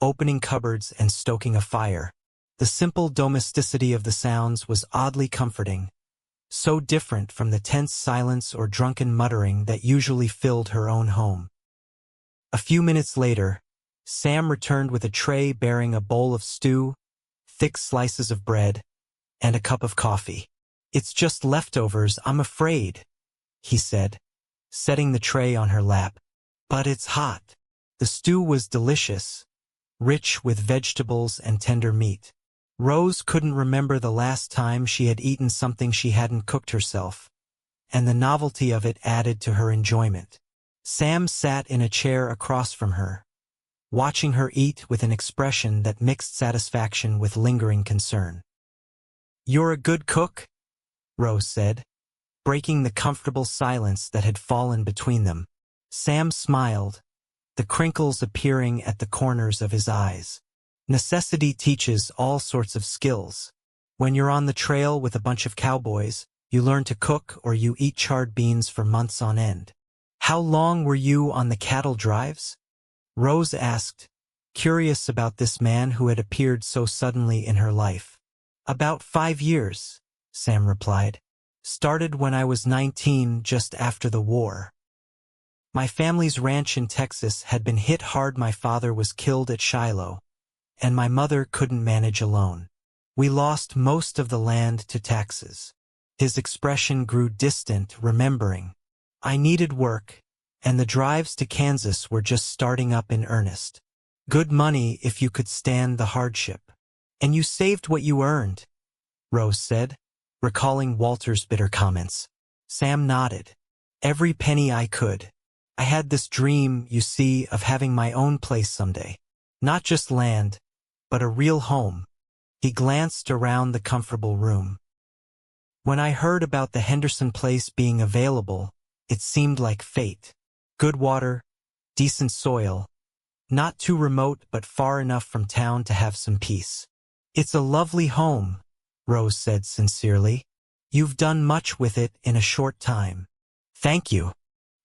opening cupboards and stoking a fire. The simple domesticity of the sounds was oddly comforting, so different from the tense silence or drunken muttering that usually filled her own home. A few minutes later, Sam returned with a tray bearing a bowl of stew, thick slices of bread, and a cup of coffee. "It's just leftovers, I'm afraid," he said, setting the tray on her lap. "But it's hot." The stew was delicious, rich with vegetables and tender meat. Rose couldn't remember the last time she had eaten something she hadn't cooked herself, and the novelty of it added to her enjoyment. Sam sat in a chair across from her, watching her eat with an expression that mixed satisfaction with lingering concern. "You're a good cook?" Rose said, breaking the comfortable silence that had fallen between them. Sam smiled, the crinkles appearing at the corners of his eyes. "Necessity teaches all sorts of skills. When you're on the trail with a bunch of cowboys, you learn to cook or you eat charred beans for months on end." "How long were you on the cattle drives?" Rose asked, curious about this man who had appeared so suddenly in her life. "About 5 years," Sam replied. "Started when I was 19, just after the war. My family's ranch in Texas had been hit hard. My father was killed at Shiloh, and my mother couldn't manage alone. We lost most of the land to taxes." His expression grew distant, remembering. "I needed work, and the drives to Kansas were just starting up in earnest. Good money if you could stand the hardship." "And you saved what you earned," Rose said, recalling Walter's bitter comments. Sam nodded. "Every penny I could. I had this dream, you see, of having my own place someday. Not just land, but a real home." He glanced around the comfortable room. "When I heard about the Henderson place being available, it seemed like fate. Good water, decent soil, not too remote but far enough from town to have some peace." "It's a lovely home," Rose said sincerely. "You've done much with it in a short time." "Thank you."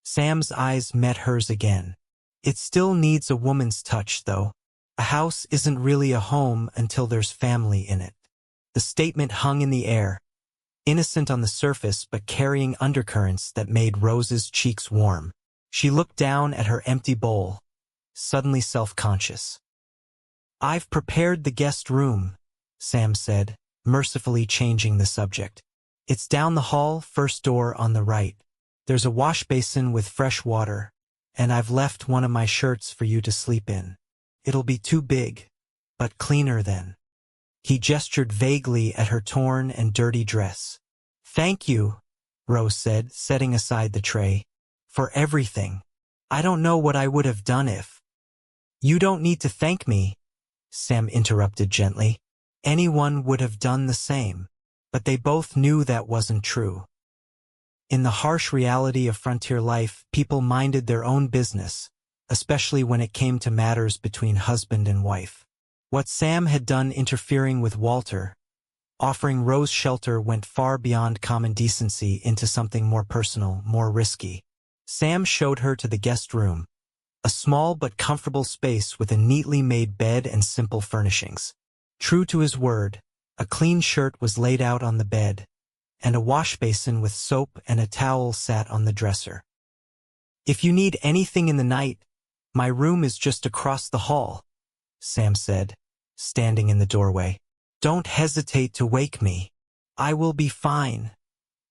Sam's eyes met hers again. "It still needs a woman's touch, though. A house isn't really a home until there's family in it." The statement hung in the air, innocent on the surface but carrying undercurrents that made Rose's cheeks warm. She looked down at her empty bowl, suddenly self-conscious. "I've prepared the guest room," Sam said, mercifully changing the subject. "It's down the hall, first door on the right. There's a wash basin with fresh water, and I've left one of my shirts for you to sleep in. It'll be too big, but cleaner then." He gestured vaguely at her torn and dirty dress. "Thank you," Rose said, setting aside the tray, "for everything. I don't know what I would have done if—" "You don't need to thank me," Sam interrupted gently. "Anyone would have done the same." But they both knew that wasn't true. In the harsh reality of frontier life, people minded their own business, especially when it came to matters between husband and wife. What Sam had done interfering with Walter, offering Rose shelter, went far beyond common decency into something more personal, more risky. Sam showed her to the guest room, a small but comfortable space with a neatly made bed and simple furnishings. True to his word, a clean shirt was laid out on the bed, and a wash basin with soap and a towel sat on the dresser. "If you need anything in the night, my room is just across the hall," Sam said, standing in the doorway. "Don't hesitate to wake me. I will be fine,"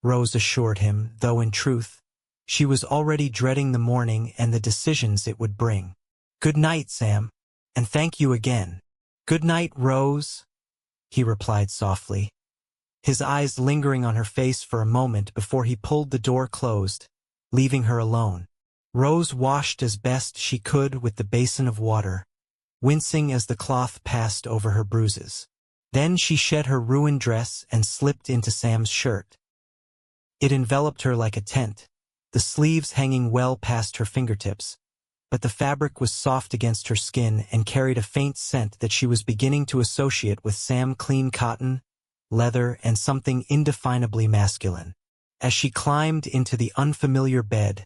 Rose assured him, though in truth, she was already dreading the morning and the decisions it would bring. "Good night, Sam, and thank you again." "Good night, Rose," he replied softly, his eyes lingering on her face for a moment before he pulled the door closed, leaving her alone. Rose washed as best she could with the basin of water, wincing as the cloth passed over her bruises. Then she shed her ruined dress and slipped into Sam's shirt. It enveloped her like a tent, the sleeves hanging well past her fingertips, but the fabric was soft against her skin and carried a faint scent that she was beginning to associate with Sam: clean cotton, leather, and something indefinably masculine. As she climbed into the unfamiliar bed,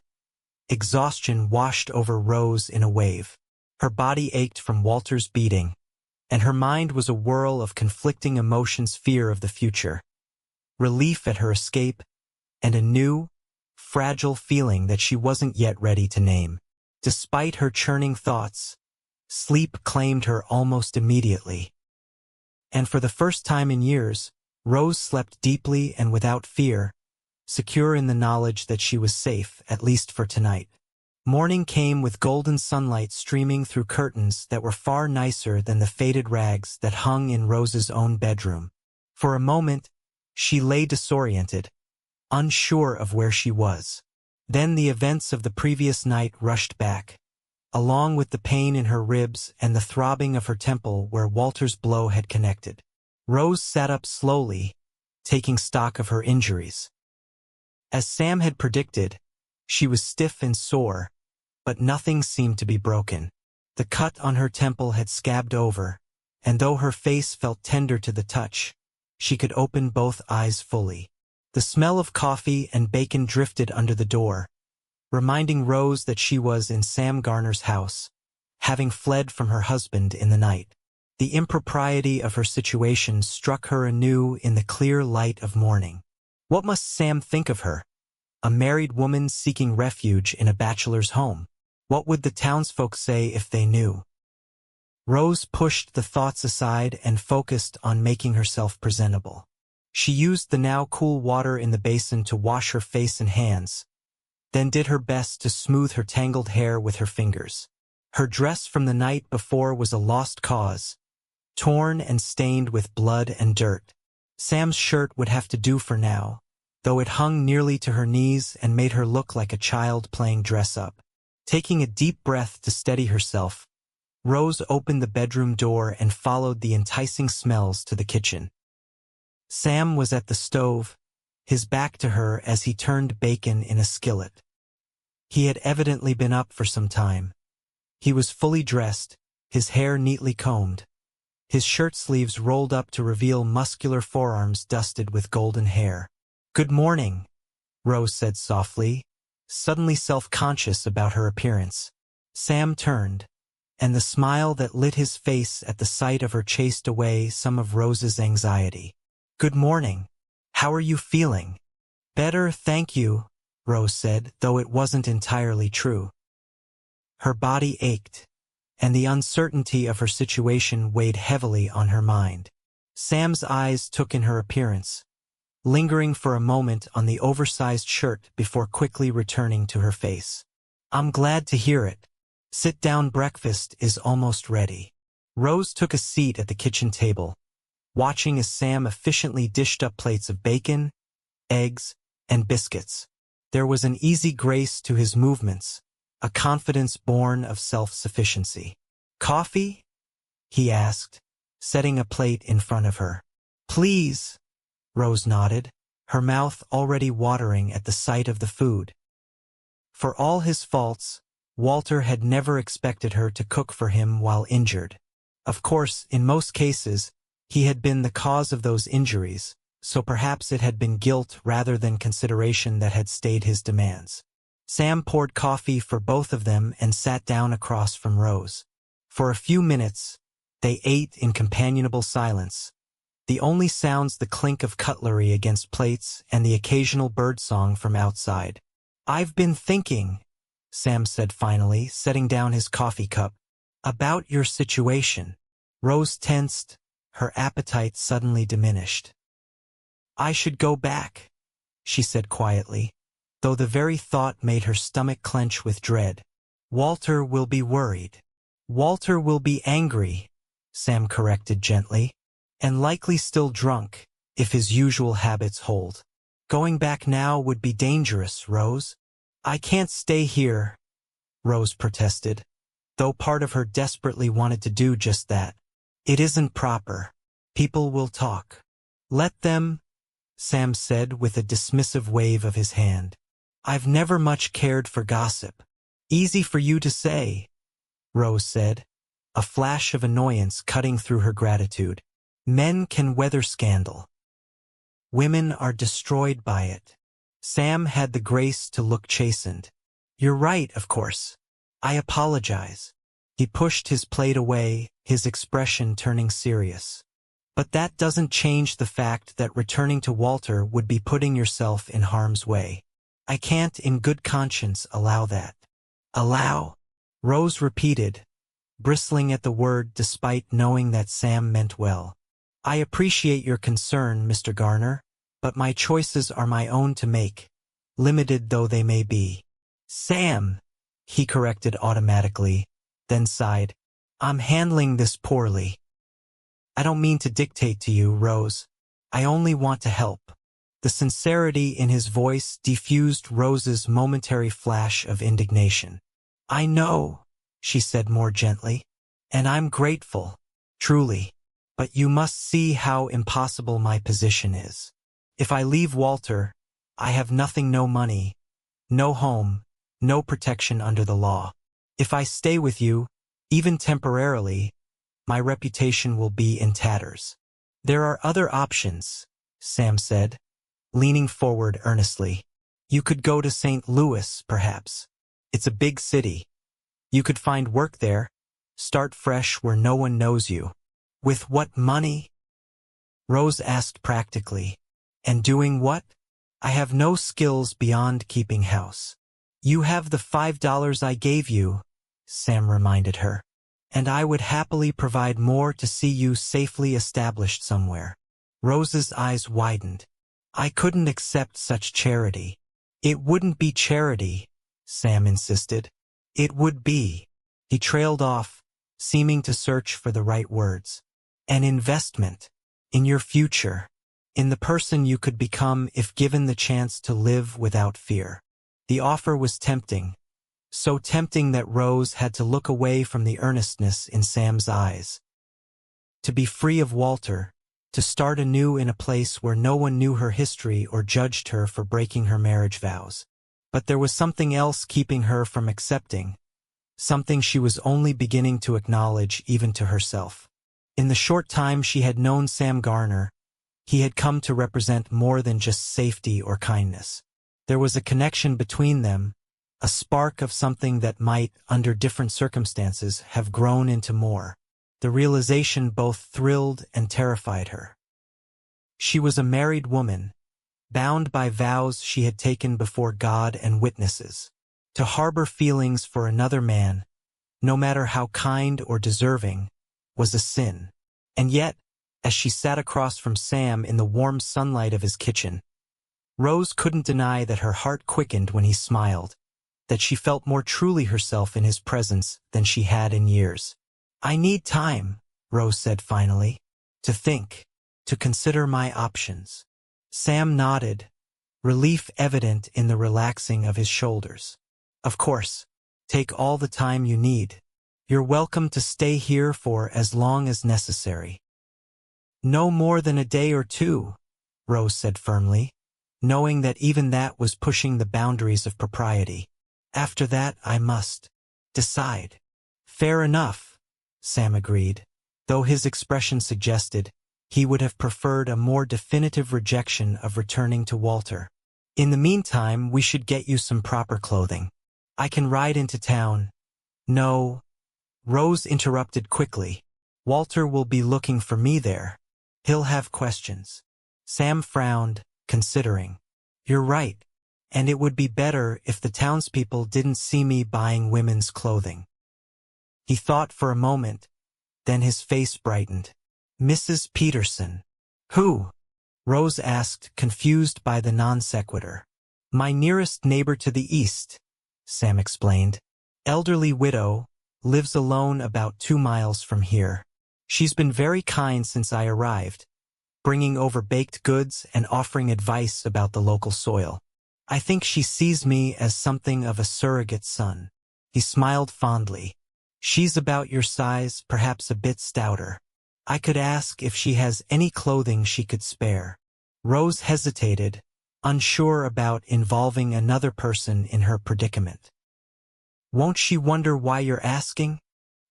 exhaustion washed over Rose in a wave. Her body ached from Walter's beating, and her mind was a whirl of conflicting emotions: fear of the future, relief at her escape, and a new, fragile feeling that she wasn't yet ready to name. Despite her churning thoughts, Sleep claimed her almost immediately. And for the first time in years, Rose slept deeply and without fear, secure in the knowledge that she was safe, at least for tonight. Morning came with golden sunlight streaming through curtains that were far nicer than the faded rags that hung in Rose's own bedroom. For a moment, she lay disoriented, unsure of where she was. Then the events of the previous night rushed back, along with the pain in her ribs and the throbbing of her temple where Walter's blow had connected. Rose sat up slowly, taking stock of her injuries. As Sam had predicted, she was stiff and sore, but nothing seemed to be broken. The cut on her temple had scabbed over, and though her face felt tender to the touch, she could open both eyes fully. The smell of coffee and bacon drifted under the door, reminding Rose that she was in Sam Garner's house, having fled from her husband in the night. The impropriety of her situation struck her anew in the clear light of morning. What must Sam think of her? A married woman seeking refuge in a bachelor's home. What would the townsfolk say if they knew? Rose pushed the thoughts aside and focused on making herself presentable. She used the now cool water in the basin to wash her face and hands, then did her best to smooth her tangled hair with her fingers. Her dress from the night before was a lost cause, torn and stained with blood and dirt. Sam's shirt would have to do for now, though it hung nearly to her knees and made her look like a child playing dress-up. Taking a deep breath to steady herself, Rose opened the bedroom door and followed the enticing smells to the kitchen. Sam was at the stove, his back to her as he turned bacon in a skillet. He had evidently been up for some time. He was fully dressed, his hair neatly combed, his shirt sleeves rolled up to reveal muscular forearms dusted with golden hair. "Good morning," Rose said softly, suddenly self-conscious about her appearance. Sam turned, and the smile that lit his face at the sight of her chased away some of Rose's anxiety. "Good morning. How are you feeling?" "Better, thank you," Rose said, though it wasn't entirely true. Her body ached, and the uncertainty of her situation weighed heavily on her mind. Sam's eyes took in her appearance, lingering for a moment on the oversized shirt before quickly returning to her face. "I'm glad to hear it. Sit down, breakfast is almost ready." Rose took a seat at the kitchen table, watching as Sam efficiently dished up plates of bacon, eggs, and biscuits. There was an easy grace to his movements, a confidence born of self-sufficiency. "Coffee?" he asked, setting a plate in front of her. "Please," Rose nodded, her mouth already watering at the sight of the food. For all his faults, Walter had never expected her to cook for him while injured. Of course, in most cases, he had been the cause of those injuries, so perhaps it had been guilt rather than consideration that had stayed his demands. Sam poured coffee for both of them and sat down across from Rose. For a few minutes, they ate in companionable silence, the only sounds the clink of cutlery against plates and the occasional birdsong from outside. "I've been thinking," Sam said finally, setting down his coffee cup, "about your situation." Rose tensed, her appetite suddenly diminished. "I should go back," she said quietly, though the very thought made her stomach clench with dread. "Walter will be worried." "Walter will be angry," Sam corrected gently, "and likely still drunk, if his usual habits hold. Going back now would be dangerous, Rose." "I can't stay here," Rose protested, though part of her desperately wanted to do just that. "It isn't proper. People will talk." "Let them," Sam said with a dismissive wave of his hand. "I've never much cared for gossip." "Easy for you to say," Rose said, a flash of annoyance cutting through her gratitude. "Men can weather scandal. Women are destroyed by it." Sam had the grace to look chastened. "You're right, of course. I apologize." He pushed his plate away, his expression turning serious. "But that doesn't change the fact that returning to Walter would be putting yourself in harm's way. I can't in good conscience allow that." "Allow?" Rose repeated, bristling at the word despite knowing that Sam meant well. "I appreciate your concern, Mr. Garner, but my choices are my own to make, limited though they may be." "Sam," he corrected automatically, then sighed. "I'm handling this poorly." "I don't mean to dictate to you, Rose. I only want to help." The sincerity in his voice diffused Rose's momentary flash of indignation. "I know," she said more gently, "and I'm grateful, truly. But you must see how impossible my position is. If I leave Walter, I have nothing, no money, no home, no protection under the law. If I stay with you, even temporarily, my reputation will be in tatters." "There are other options," Sam said, leaning forward earnestly. "You could go to St. Louis, perhaps. It's a big city. You could find work there, start fresh where no one knows you." "With what money?" Rose asked practically. "And doing what?" "I have no skills beyond keeping house." "You have the $5 I gave you," Sam reminded her. "And I would happily provide more to see you safely established somewhere." Rose's eyes widened. "I couldn't accept such charity." "It wouldn't be charity," Sam insisted. "It would be." He trailed off, seeming to search for the right words. "An investment. In your future. In the person you could become if given the chance to live without fear." The offer was tempting. So tempting that Rose had to look away from the earnestness in Sam's eyes. To be free of Walter, to start anew in a place where no one knew her history or judged her for breaking her marriage vows. But there was something else keeping her from accepting, something she was only beginning to acknowledge even to herself. In the short time she had known Sam Garner, he had come to represent more than just safety or kindness. There was a connection between them, a spark of something that might, under different circumstances, have grown into more. The realization both thrilled and terrified her. She was a married woman, bound by vows she had taken before God and witnesses. To harbor feelings for another man, no matter how kind or deserving, was a sin. And yet, as she sat across from Sam in the warm sunlight of his kitchen, Rose couldn't deny that her heart quickened when he smiled, that she felt more truly herself in his presence than she had in years. "I need time," Rose said finally, "to think, to consider my options." Sam nodded, relief evident in the relaxing of his shoulders. "Of course, take all the time you need. You're welcome to stay here for as long as necessary." "No more than a day or two," Rose said firmly, knowing that even that was pushing the boundaries of propriety. "After that I must decide." "Fair enough," Sam agreed, though his expression suggested he would have preferred a more definitive rejection of returning to Walter. "In the meantime, we should get you some proper clothing. I can ride into town." "No," Rose interrupted quickly. "Walter will be looking for me there. He'll have questions." Sam frowned, considering. "You're right, and it would be better if the townspeople didn't see me buying women's clothing." He thought for a moment, then his face brightened. "Mrs. Peterson." "Who?" Rose asked, confused by the non sequitur. "My nearest neighbor to the east," Sam explained. "Elderly widow, lives alone about 2 miles from here. She's been very kind since I arrived, bringing over baked goods and offering advice about the local soil. I think she sees me as something of a surrogate son." He smiled fondly. "She's about your size, perhaps a bit stouter. I could ask if she has any clothing she could spare." Rose hesitated, unsure about involving another person in her predicament. "Won't she wonder why you're asking?"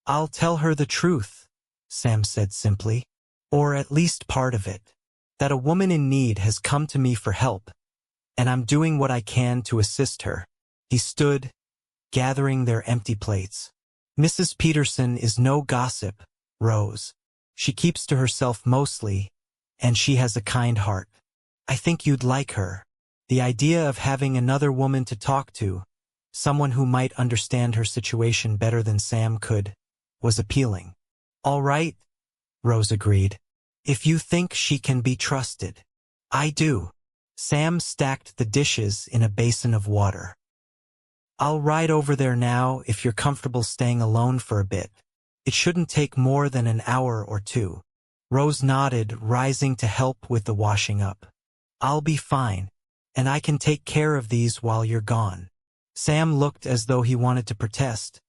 "I'll tell her the truth," Sam said simply. "Or at least part of it. That a woman in need has come to me for help, and I'm doing what I can to assist her." He stood, gathering their empty plates. "Mrs. Peterson is no gossip, Rose. She keeps to herself mostly, and she has a kind heart. I think you'd like her." The idea of having another woman to talk to, someone who might understand her situation better than Sam could, was appealing. "All right," Rose agreed. "If you think she can be trusted." "I do." Sam stacked the dishes in a basin of water. "I'll ride over there now if you're comfortable staying alone for a bit. It shouldn't take more than an hour or two." Rose nodded, rising to help with the washing up. "I'll be fine, and I can take care of these while you're gone." Sam looked as though he wanted to protest,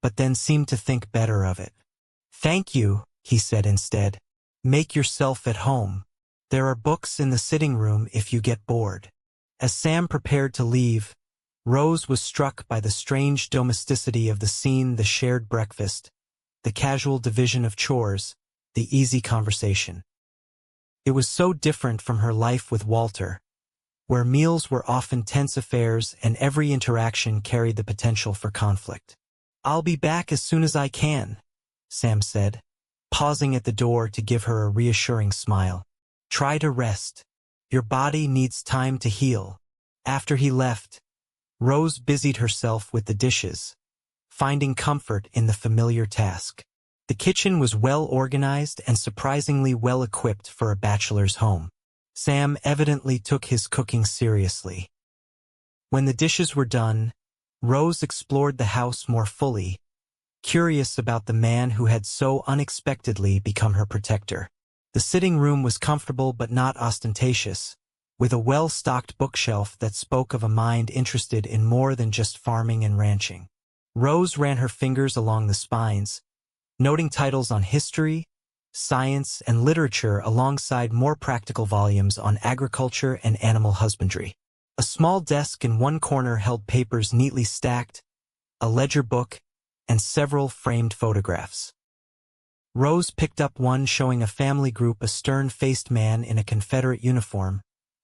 but then seemed to think better of it. "Thank you," he said instead. "Make yourself at home. There are books in the sitting room if you get bored." As Sam prepared to leave, Rose was struck by the strange domesticity of the scene, the shared breakfast, the casual division of chores, the easy conversation. It was so different from her life with Walter, where meals were often tense affairs and every interaction carried the potential for conflict. "I'll be back as soon as I can," Sam said, pausing at the door to give her a reassuring smile. "Try to rest. Your body needs time to heal." After he left, Rose busied herself with the dishes, finding comfort in the familiar task. The kitchen was well organized and surprisingly well equipped for a bachelor's home. Sam evidently took his cooking seriously. When the dishes were done, Rose explored the house more fully, curious about the man who had so unexpectedly become her protector. The sitting room was comfortable but not ostentatious, with a well-stocked bookshelf that spoke of a mind interested in more than just farming and ranching. Rose ran her fingers along the spines, noting titles on history, science, and literature alongside more practical volumes on agriculture and animal husbandry. A small desk in one corner held papers neatly stacked, a ledger book, and several framed photographs. Rose picked up one showing a family group, a stern-faced man in a Confederate uniform,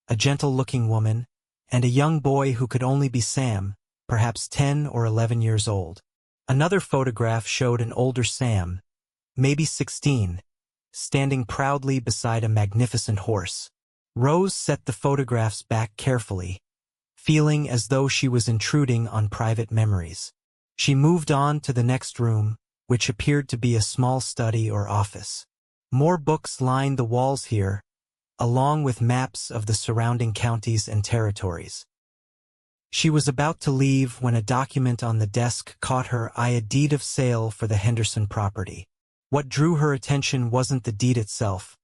a gentle-looking woman, and a young boy who could only be Sam, perhaps 10 or 11 years old. Another photograph showed an older Sam, maybe 16, standing proudly beside a magnificent horse. Rose set the photographs back carefully, feeling as though she was intruding on private memories. She moved on to the next room, which appeared to be a small study or office. More books lined the walls here, along with maps of the surrounding counties and territories. She was about to leave when a document on the desk caught her eye, a deed of sale for the Henderson property. What drew her attention wasn't the deed itself,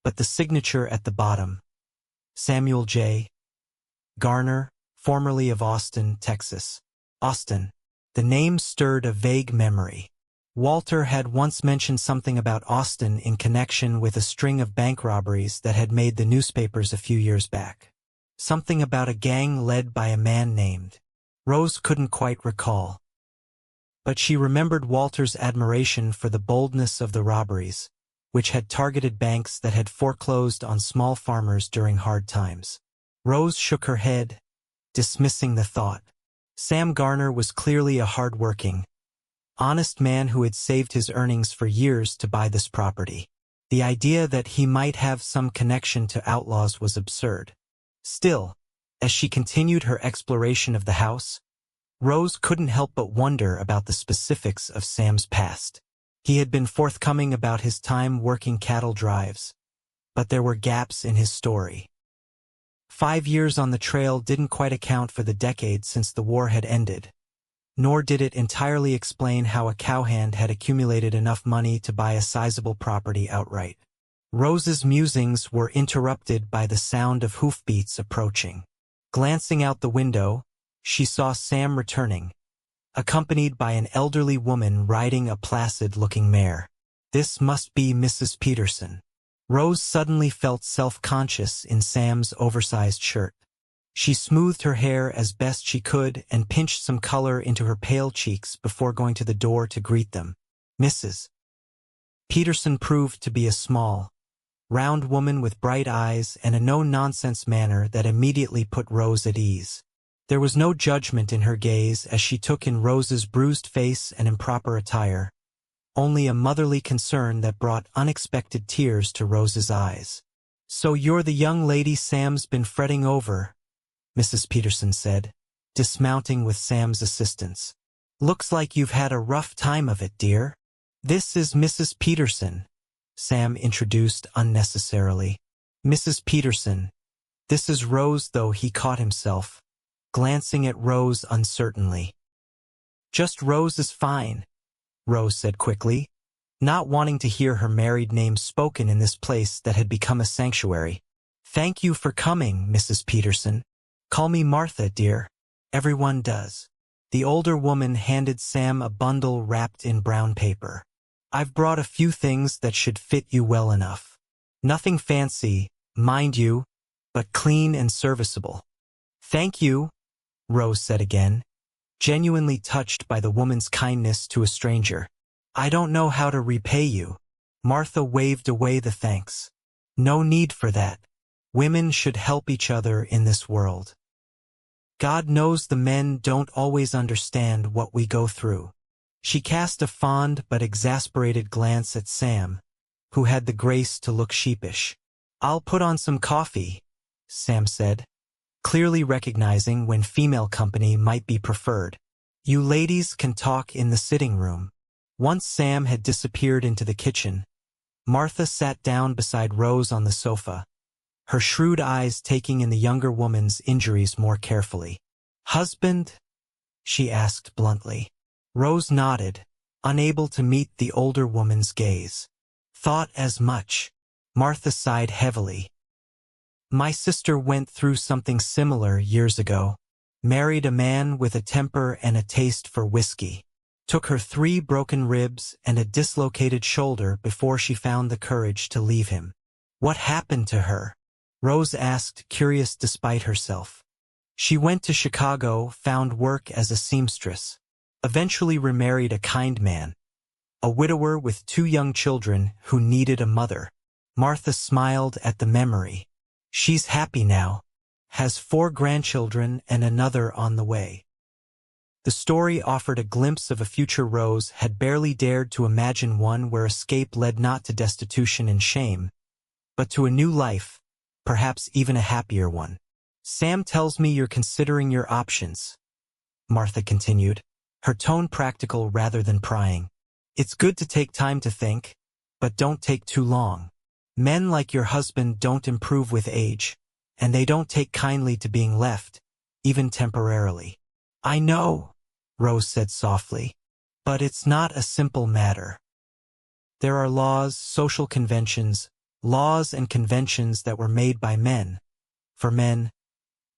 but the signature at the bottom. Samuel J. Garner, formerly of Austin, Texas. Austin. The name stirred a vague memory. Walter had once mentioned something about Austin in connection with a string of bank robberies that had made the newspapers a few years back. Something about a gang led by a man named. Rose couldn't quite recall. But she remembered Walter's admiration for the boldness of the robberies, which had targeted banks that had foreclosed on small farmers during hard times. Rose shook her head, dismissing the thought. Sam Garner was clearly a hard-working, honest man who had saved his earnings for years to buy this property. The idea that he might have some connection to outlaws was absurd. Still, as she continued her exploration of the house, Rose couldn't help but wonder about the specifics of Sam's past. He had been forthcoming about his time working cattle drives, but there were gaps in his story. 5 years on the trail didn't quite account for the decade since the war had ended, nor did it entirely explain how a cowhand had accumulated enough money to buy a sizable property outright. Rose's musings were interrupted by the sound of hoofbeats approaching. Glancing out the window, she saw Sam returning, accompanied by an elderly woman riding a placid-looking mare. This must be Mrs. Peterson. Rose suddenly felt self-conscious in Sam's oversized shirt. She smoothed her hair as best she could and pinched some color into her pale cheeks before going to the door to greet them. Mrs. Peterson proved to be a small, round woman with bright eyes and a no-nonsense manner that immediately put Rose at ease. There was no judgment in her gaze as she took in Rose's bruised face and improper attire, only a motherly concern that brought unexpected tears to Rose's eyes. "So you're the young lady Sam's been fretting over," Mrs. Peterson said, dismounting with Sam's assistance. "Looks like you've had a rough time of it, dear." "This is Mrs. Peterson," Sam introduced unnecessarily. "Mrs. Peterson. This is Rose," though he caught himself, glancing at Rose uncertainly. "Just Rose is fine," Rose said quickly, not wanting to hear her married name spoken in this place that had become a sanctuary. "Thank you for coming, Mrs. Peterson. Call me Martha, dear. Everyone does." The older woman handed Sam a bundle wrapped in brown paper. "I've brought a few things that should fit you well enough. Nothing fancy, mind you, but clean and serviceable." "Thank you," Rose said again, genuinely touched by the woman's kindness to a stranger. "I don't know how to repay you." Martha waved away the thanks. "No need for that. Women should help each other in this world. God knows the men don't always understand what we go through." She cast a fond but exasperated glance at Sam, who had the grace to look sheepish. "I'll put on some coffee," Sam said, clearly recognizing when female company might be preferred. "You ladies can talk in the sitting room." Once Sam had disappeared into the kitchen, Martha sat down beside Rose on the sofa, her shrewd eyes taking in the younger woman's injuries more carefully. "Husband?" she asked bluntly. Rose nodded, unable to meet the older woman's gaze. "Thought as much." Martha sighed heavily. "My sister went through something similar years ago. Married a man with a temper and a taste for whiskey. Took her 3 broken ribs and a dislocated shoulder before she found the courage to leave him." "What happened to her?" Rose asked, curious despite herself. "She went to Chicago, found work as a seamstress. Eventually remarried a kind man. A widower with 2 young children who needed a mother." Martha smiled at the memory. "She's happy now. Has 4 grandchildren and another on the way." The story offered a glimpse of a future Rose had barely dared to imagine, one where escape led not to destitution and shame, but to a new life, perhaps even a happier one. "Sam tells me you're considering your options," Martha continued, her tone practical rather than prying. "It's good to take time to think, but don't take too long. Men like your husband don't improve with age, and they don't take kindly to being left, even temporarily." "I know," Rose said softly, "but it's not a simple matter. There are laws, social conventions, laws and conventions that were made by men, for men."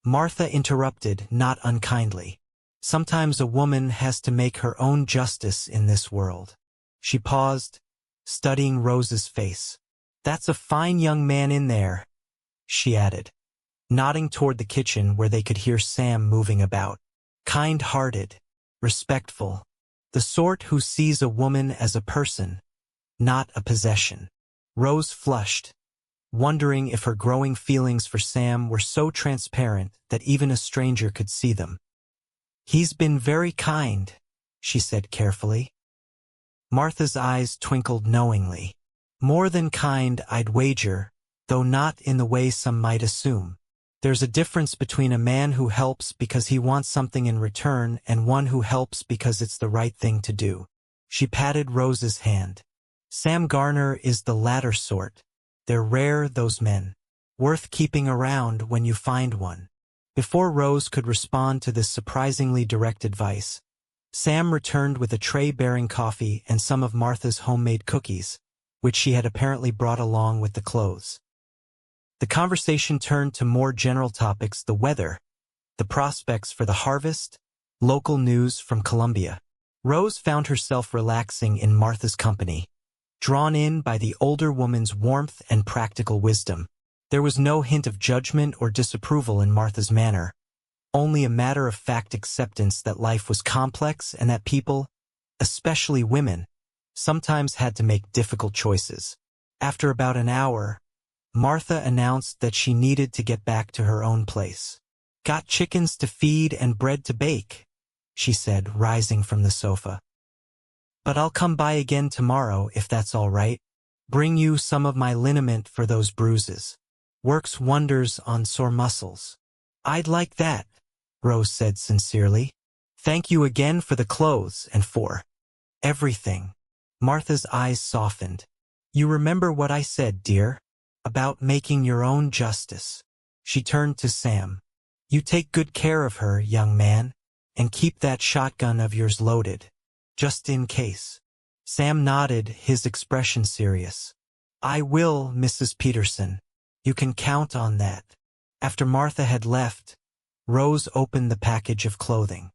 Martha interrupted, not unkindly. "Sometimes a woman has to make her own justice in this world." She paused, studying Rose's face. "That's a fine young man in there," she added, nodding toward the kitchen where they could hear Sam moving about. "Kind-hearted, respectful, the sort who sees a woman as a person, not a possession." Rose flushed, wondering if her growing feelings for Sam were so transparent that even a stranger could see them. "He's been very kind," she said carefully. Martha's eyes twinkled knowingly. "More than kind, I'd wager, though not in the way some might assume. There's a difference between a man who helps because he wants something in return and one who helps because it's the right thing to do." She patted Rose's hand. "Sam Garner is the latter sort. They're rare, those men. Worth keeping around when you find one." Before Rose could respond to this surprisingly direct advice, Sam returned with a tray bearing coffee and some of Martha's homemade cookies, which she had apparently brought along with the clothes. The conversation turned to more general topics: the weather, the prospects for the harvest, local news from Columbia. Rose found herself relaxing in Martha's company, drawn in by the older woman's warmth and practical wisdom. There was no hint of judgment or disapproval in Martha's manner, only a matter-of-fact acceptance that life was complex and that people, especially women, sometimes had to make difficult choices. After about an hour, Martha announced that she needed to get back to her own place. "Got chickens to feed and bread to bake," she said, rising from the sofa. "But I'll come by again tomorrow if that's all right. Bring you some of my liniment for those bruises. Works wonders on sore muscles." "I'd like that," Rose said sincerely. "Thank you again for the clothes and for everything." Martha's eyes softened. You remember what I said, dear? About making your own justice. She turned to Sam. You take good care of her, young man, and keep that shotgun of yours loaded, just in case. Sam nodded, his expression serious. I will, Mrs. Peterson. You can count on that. After Martha had left, Rose opened the package of clothing.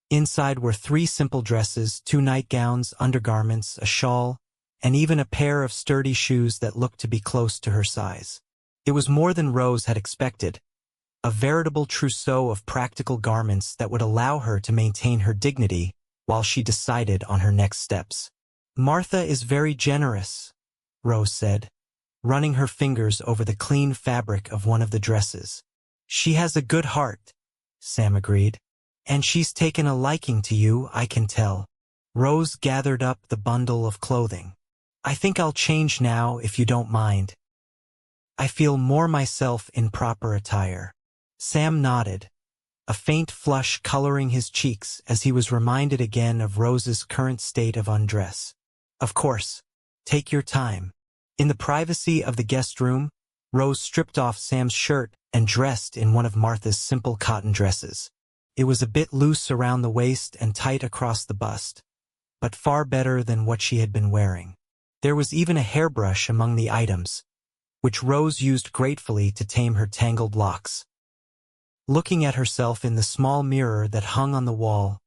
Inside were 3 simple dresses, 2 nightgowns, undergarments, a shawl, and even a pair of sturdy shoes that looked to be close to her size. It was more than Rose had expected, a veritable trousseau of practical garments that would allow her to maintain her dignity while she decided on her next steps. Martha is very generous, Rose said, running her fingers over the clean fabric of one of the dresses. She has a good heart, Sam agreed. And she's taken a liking to you, I can tell. Rose gathered up the bundle of clothing. I think I'll change now, if you don't mind. I feel more myself in proper attire. Sam nodded, a faint flush coloring his cheeks as he was reminded again of Rose's current state of undress. Of course. Take your time. In the privacy of the guest room, Rose stripped off Sam's shirt and dressed in one of Martha's simple cotton dresses. It was a bit loose around the waist and tight across the bust, but far better than what she had been wearing. There was even a hairbrush among the items, which Rose used gratefully to tame her tangled locks. Looking at herself in the small mirror that hung on the wall,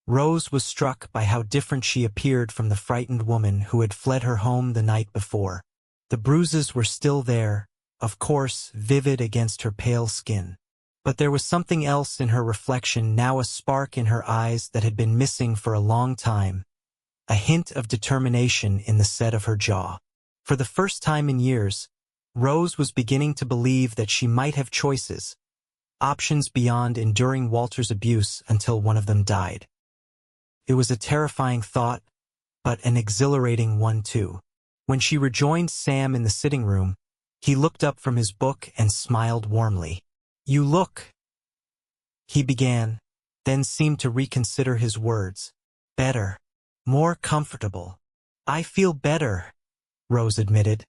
Rose was struck by how different she appeared from the frightened woman who had fled her home the night before. The bruises were still there, of course, vivid against her pale skin. But there was something else in her reflection, now a spark in her eyes that had been missing for a long time, a hint of determination in the set of her jaw. For the first time in years, Rose was beginning to believe that she might have choices, options beyond enduring Walter's abuse until one of them died. It was a terrifying thought, but an exhilarating one too. When she rejoined Sam in the sitting room, he looked up from his book and smiled warmly. You look, he began, then seemed to reconsider his words. Better. More comfortable. I feel better, Rose admitted,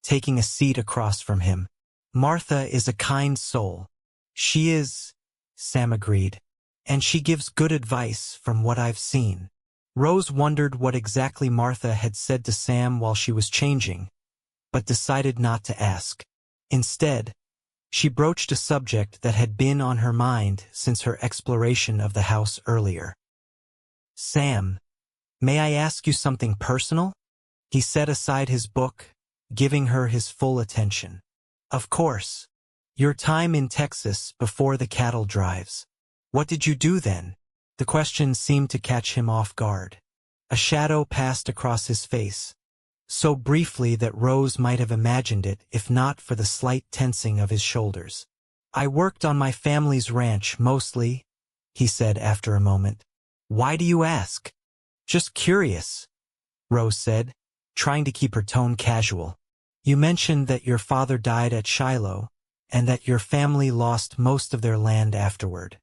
taking a seat across from him. Martha is a kind soul. She is, Sam agreed, and she gives good advice from what I've seen. Rose wondered what exactly Martha had said to Sam while she was changing, but decided not to ask. Instead, she broached a subject that had been on her mind since her exploration of the house earlier. Sam, may I ask you something personal? He set aside his book, giving her his full attention. Of course. Your time in Texas before the cattle drives. What did you do then? The question seemed to catch him off guard. A shadow passed across his face, so briefly that Rose might have imagined it if not for the slight tensing of his shoulders. I worked on my family's ranch mostly, he said after a moment. Why do you ask? Just curious, Rose said, trying to keep her tone casual. You mentioned that your father died at Shiloh, and that your family lost most of their land afterward.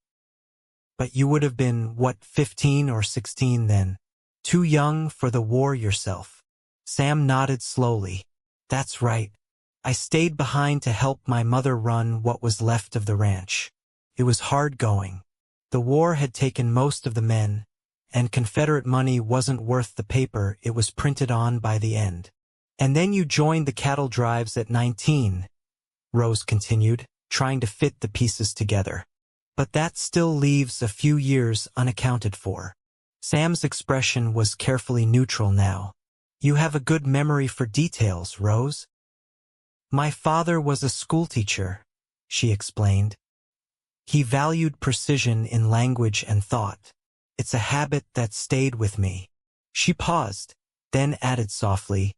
But you would have been, what, 15 or 16 then? Too young for the war yourself. Sam nodded slowly. That's right. I stayed behind to help my mother run what was left of the ranch. It was hard going. The war had taken most of the men, and Confederate money wasn't worth the paper it was printed on by the end. And then you joined the cattle drives at 19, Rose continued, trying to fit the pieces together. But that still leaves a few years unaccounted for. Sam's expression was carefully neutral now. You have a good memory for details, Rose. My father was a schoolteacher, she explained. He valued precision in language and thought. It's a habit that stayed with me. She paused, then added softly,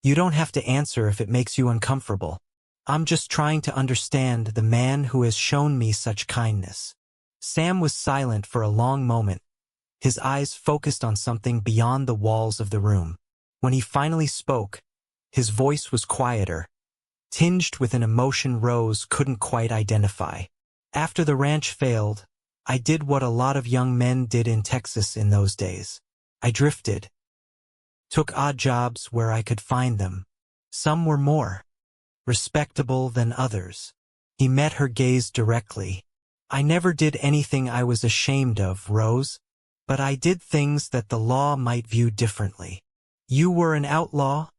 You don't have to answer if it makes you uncomfortable. I'm just trying to understand the man who has shown me such kindness. Sam was silent for a long moment, his eyes focused on something beyond the walls of the room. When he finally spoke, his voice was quieter, tinged with an emotion Rose couldn't quite identify. After the ranch failed, I did what a lot of young men did in Texas in those days. I drifted. Took odd jobs where I could find them. Some were more respectable than others. He met her gaze directly. I never did anything I was ashamed of, Rose. But I did things that the law might view differently. You were an outlaw?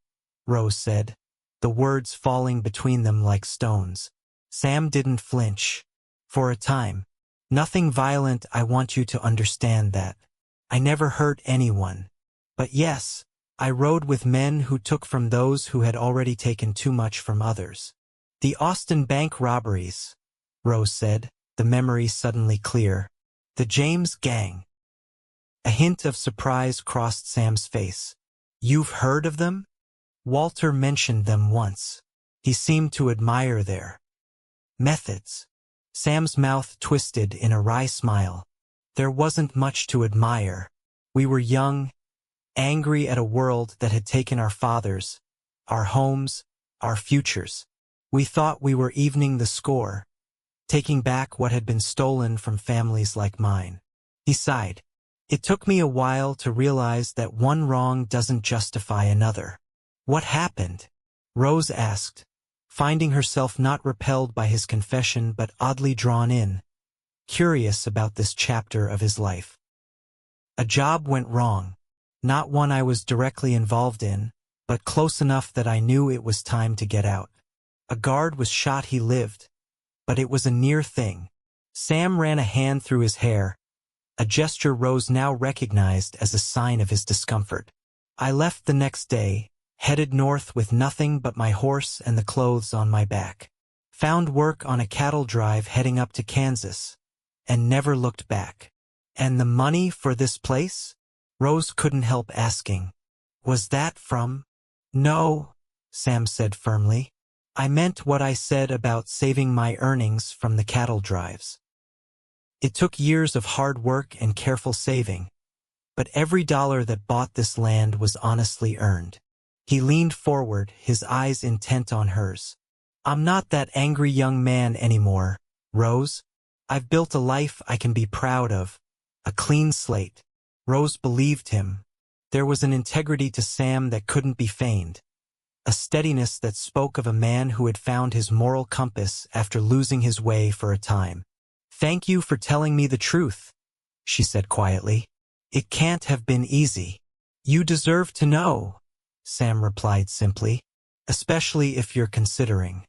Rose said, the words falling between them like stones. Sam didn't flinch. For a time. Nothing violent, I want you to understand that. I never hurt anyone. But yes, I rode with men who took from those who had already taken too much from others. The Austin bank robberies, Rose said, the memory suddenly clear. The James gang. A hint of surprise crossed Sam's face. You've heard of them? Walter mentioned them once. He seemed to admire their methods. Sam's mouth twisted in a wry smile. There wasn't much to admire. We were young, angry at a world that had taken our fathers, our homes, our futures. We thought we were evening the score, taking back what had been stolen from families like mine. He sighed. It took me a while to realize that one wrong doesn't justify another. What happened? Rose asked, finding herself not repelled by his confession but oddly drawn in, curious about this chapter of his life. A job went wrong. Not one I was directly involved in, but close enough that I knew it was time to get out. A guard was shot. He lived, but it was a near thing. Sam ran a hand through his hair, a gesture Rose now recognized as a sign of his discomfort. I left the next day, headed north with nothing but my horse and the clothes on my back. Found work on a cattle drive heading up to Kansas, and never looked back. And the money for this place? Rose couldn't help asking. Was that from? No, Sam said firmly. I meant what I said about saving my earnings from the cattle drives. It took years of hard work and careful saving, but every dollar that bought this land was honestly earned. He leaned forward, his eyes intent on hers. I'm not that angry young man anymore, Rose. I've built a life I can be proud of, a clean slate. Rose believed him. There was an integrity to Sam that couldn't be feigned, a steadiness that spoke of a man who had found his moral compass after losing his way for a time. Thank you for telling me the truth, she said quietly. It can't have been easy. You deserve to know, Sam replied simply, especially if you're considering.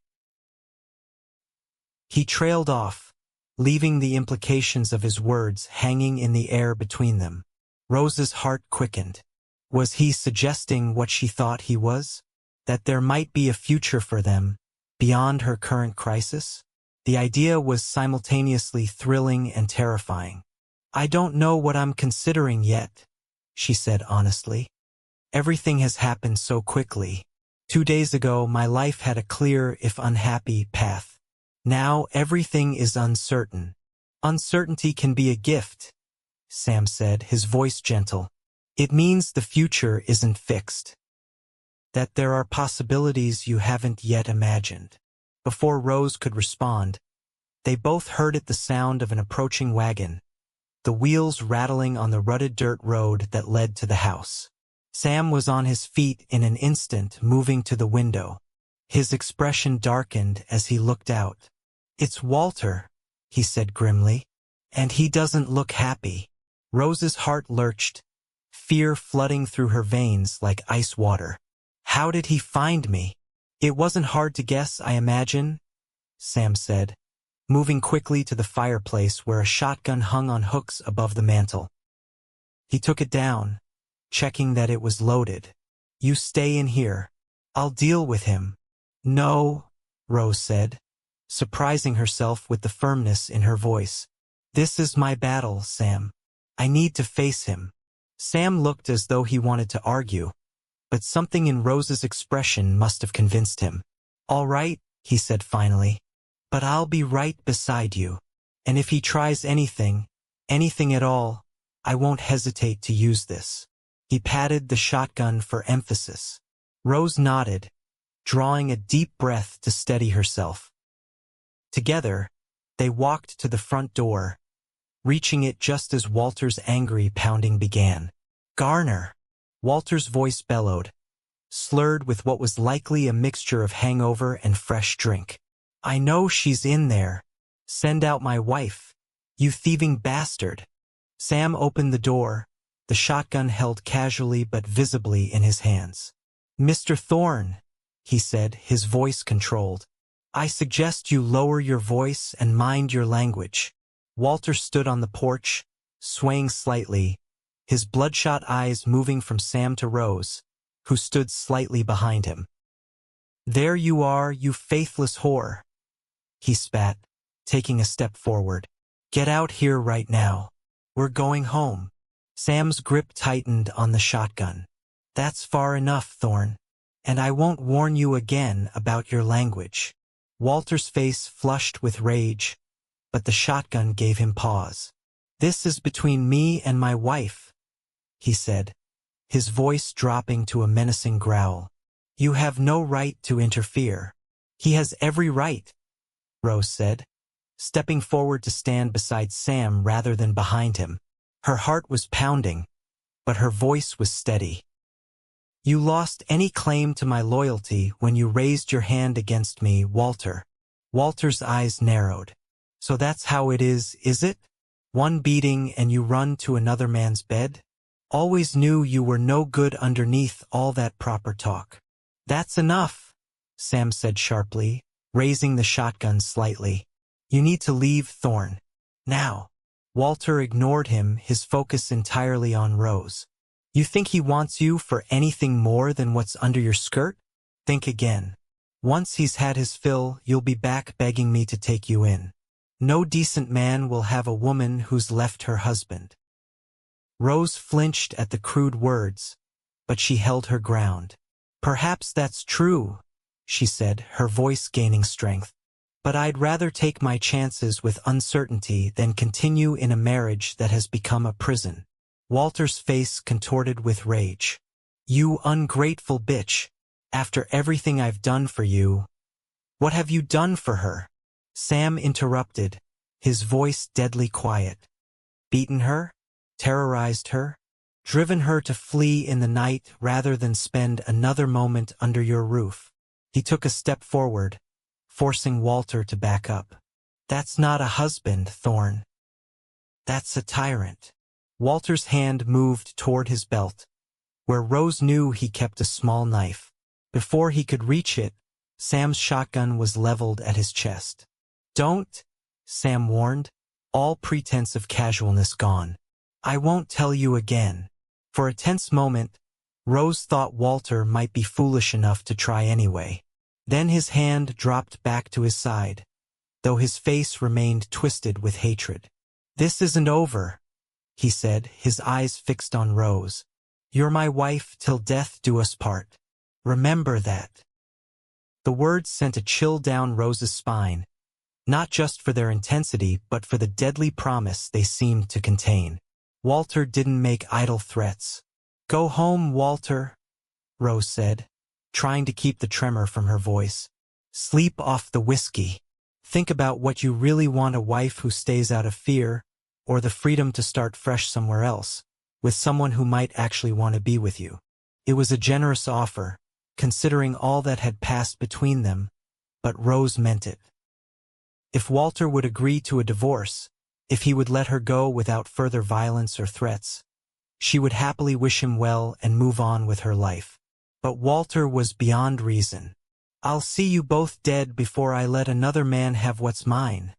He trailed off, leaving the implications of his words hanging in the air between them. Rose's heart quickened. Was he suggesting what she thought he was? That there might be a future for them, beyond her current crisis? The idea was simultaneously thrilling and terrifying. I don't know what I'm considering yet, she said honestly. Everything has happened so quickly. 2 days ago, my life had a clear, if unhappy, path. Now everything is uncertain. Uncertainty can be a gift, Sam said, his voice gentle. It means the future isn't fixed. That there are possibilities you haven't yet imagined. Before Rose could respond, they both heard the sound of an approaching wagon, the wheels rattling on the rutted dirt road that led to the house. Sam was on his feet in an instant, moving to the window. His expression darkened as he looked out. It's Walter, he said grimly, and he doesn't look happy. Rose's heart lurched, fear flooding through her veins like ice water. How did he find me? It wasn't hard to guess, I imagine, Sam said, moving quickly to the fireplace where a shotgun hung on hooks above the mantel. He took it down, checking that it was loaded. You stay in here. I'll deal with him. No, Rose said, surprising herself with the firmness in her voice. This is my battle, Sam. I need to face him. Sam looked as though he wanted to argue, but something in Rose's expression must have convinced him. All right, he said finally, but I'll be right beside you. And if he tries anything at all, I won't hesitate to use this. He patted the shotgun for emphasis. Rose nodded, drawing a deep breath to steady herself. Together, they walked to the front door, reaching it just as Walter's angry pounding began. Garner, Walter's voice bellowed, slurred with what was likely a mixture of hangover and fresh drink. "I know she's in there. Send out my wife. You thieving bastard." Sam opened the door, the shotgun held casually but visibly in his hands. "Mr. Thorne," he said, his voice controlled, "I suggest you lower your voice and mind your language." Walter stood on the porch, swaying slightly, his bloodshot eyes moving from Sam to Rose, who stood slightly behind him. "There you are, you faithless whore," he spat, taking a step forward. "Get out here right now. We're going home." Sam's grip tightened on the shotgun. "That's far enough, Thorne, and I won't warn you again about your language." Walter's face flushed with rage, but the shotgun gave him pause. "This is between me and my wife," he said, his voice dropping to a menacing growl. "You have no right to interfere." "He has every right," Rose said, stepping forward to stand beside Sam rather than behind him. Her heart was pounding, but her voice was steady. "You lost any claim to my loyalty when you raised your hand against me, Walter." Walter's eyes narrowed. "So that's how it is it? One beating and you run to another man's bed? Always knew you were no good underneath all that proper talk." "That's enough," Sam said sharply, raising the shotgun slightly. "You need to leave, Thorne. Now." Walter ignored him, his focus entirely on Rose. "You think he wants you for anything more than what's under your skirt? Think again. Once he's had his fill, you'll be back begging me to take you in. No decent man will have a woman who's left her husband." Rose flinched at the crude words, but she held her ground. "Perhaps that's true," she said, her voice gaining strength. "But I'd rather take my chances with uncertainty than continue in a marriage that has become a prison." Walter's face contorted with rage. "You ungrateful bitch. After everything I've done for you." "What have you done for her?" Sam interrupted, his voice deadly quiet. "Beaten her? Terrorized her? Driven her to flee in the night rather than spend another moment under your roof?" He took a step forward, forcing Walter to back up. "That's not a husband, Thorne. That's a tyrant." Walter's hand moved toward his belt, where Rose knew he kept a small knife. Before he could reach it, Sam's shotgun was leveled at his chest. "Don't," Sam warned, all pretense of casualness gone. "I won't tell you again." For a tense moment, Rose thought Walter might be foolish enough to try anyway. Then his hand dropped back to his side, though his face remained twisted with hatred. "This isn't over," he said, his eyes fixed on Rose. "You're my wife till death do us part. Remember that." The words sent a chill down Rose's spine, not just for their intensity but for the deadly promise they seemed to contain. Walter didn't make idle threats. "Go home, Walter," Rose said, trying to keep the tremor from her voice. "Sleep off the whiskey. Think about what you really want: a wife who stays out of fear, or the freedom to start fresh somewhere else, with someone who might actually want to be with you." It was a generous offer, considering all that had passed between them, but Rose meant it. If Walter would agree to a divorce, if he would let her go without further violence or threats, she would happily wish him well and move on with her life. But Walter was beyond reason. "I'll see you both dead before I let another man have what's mine,"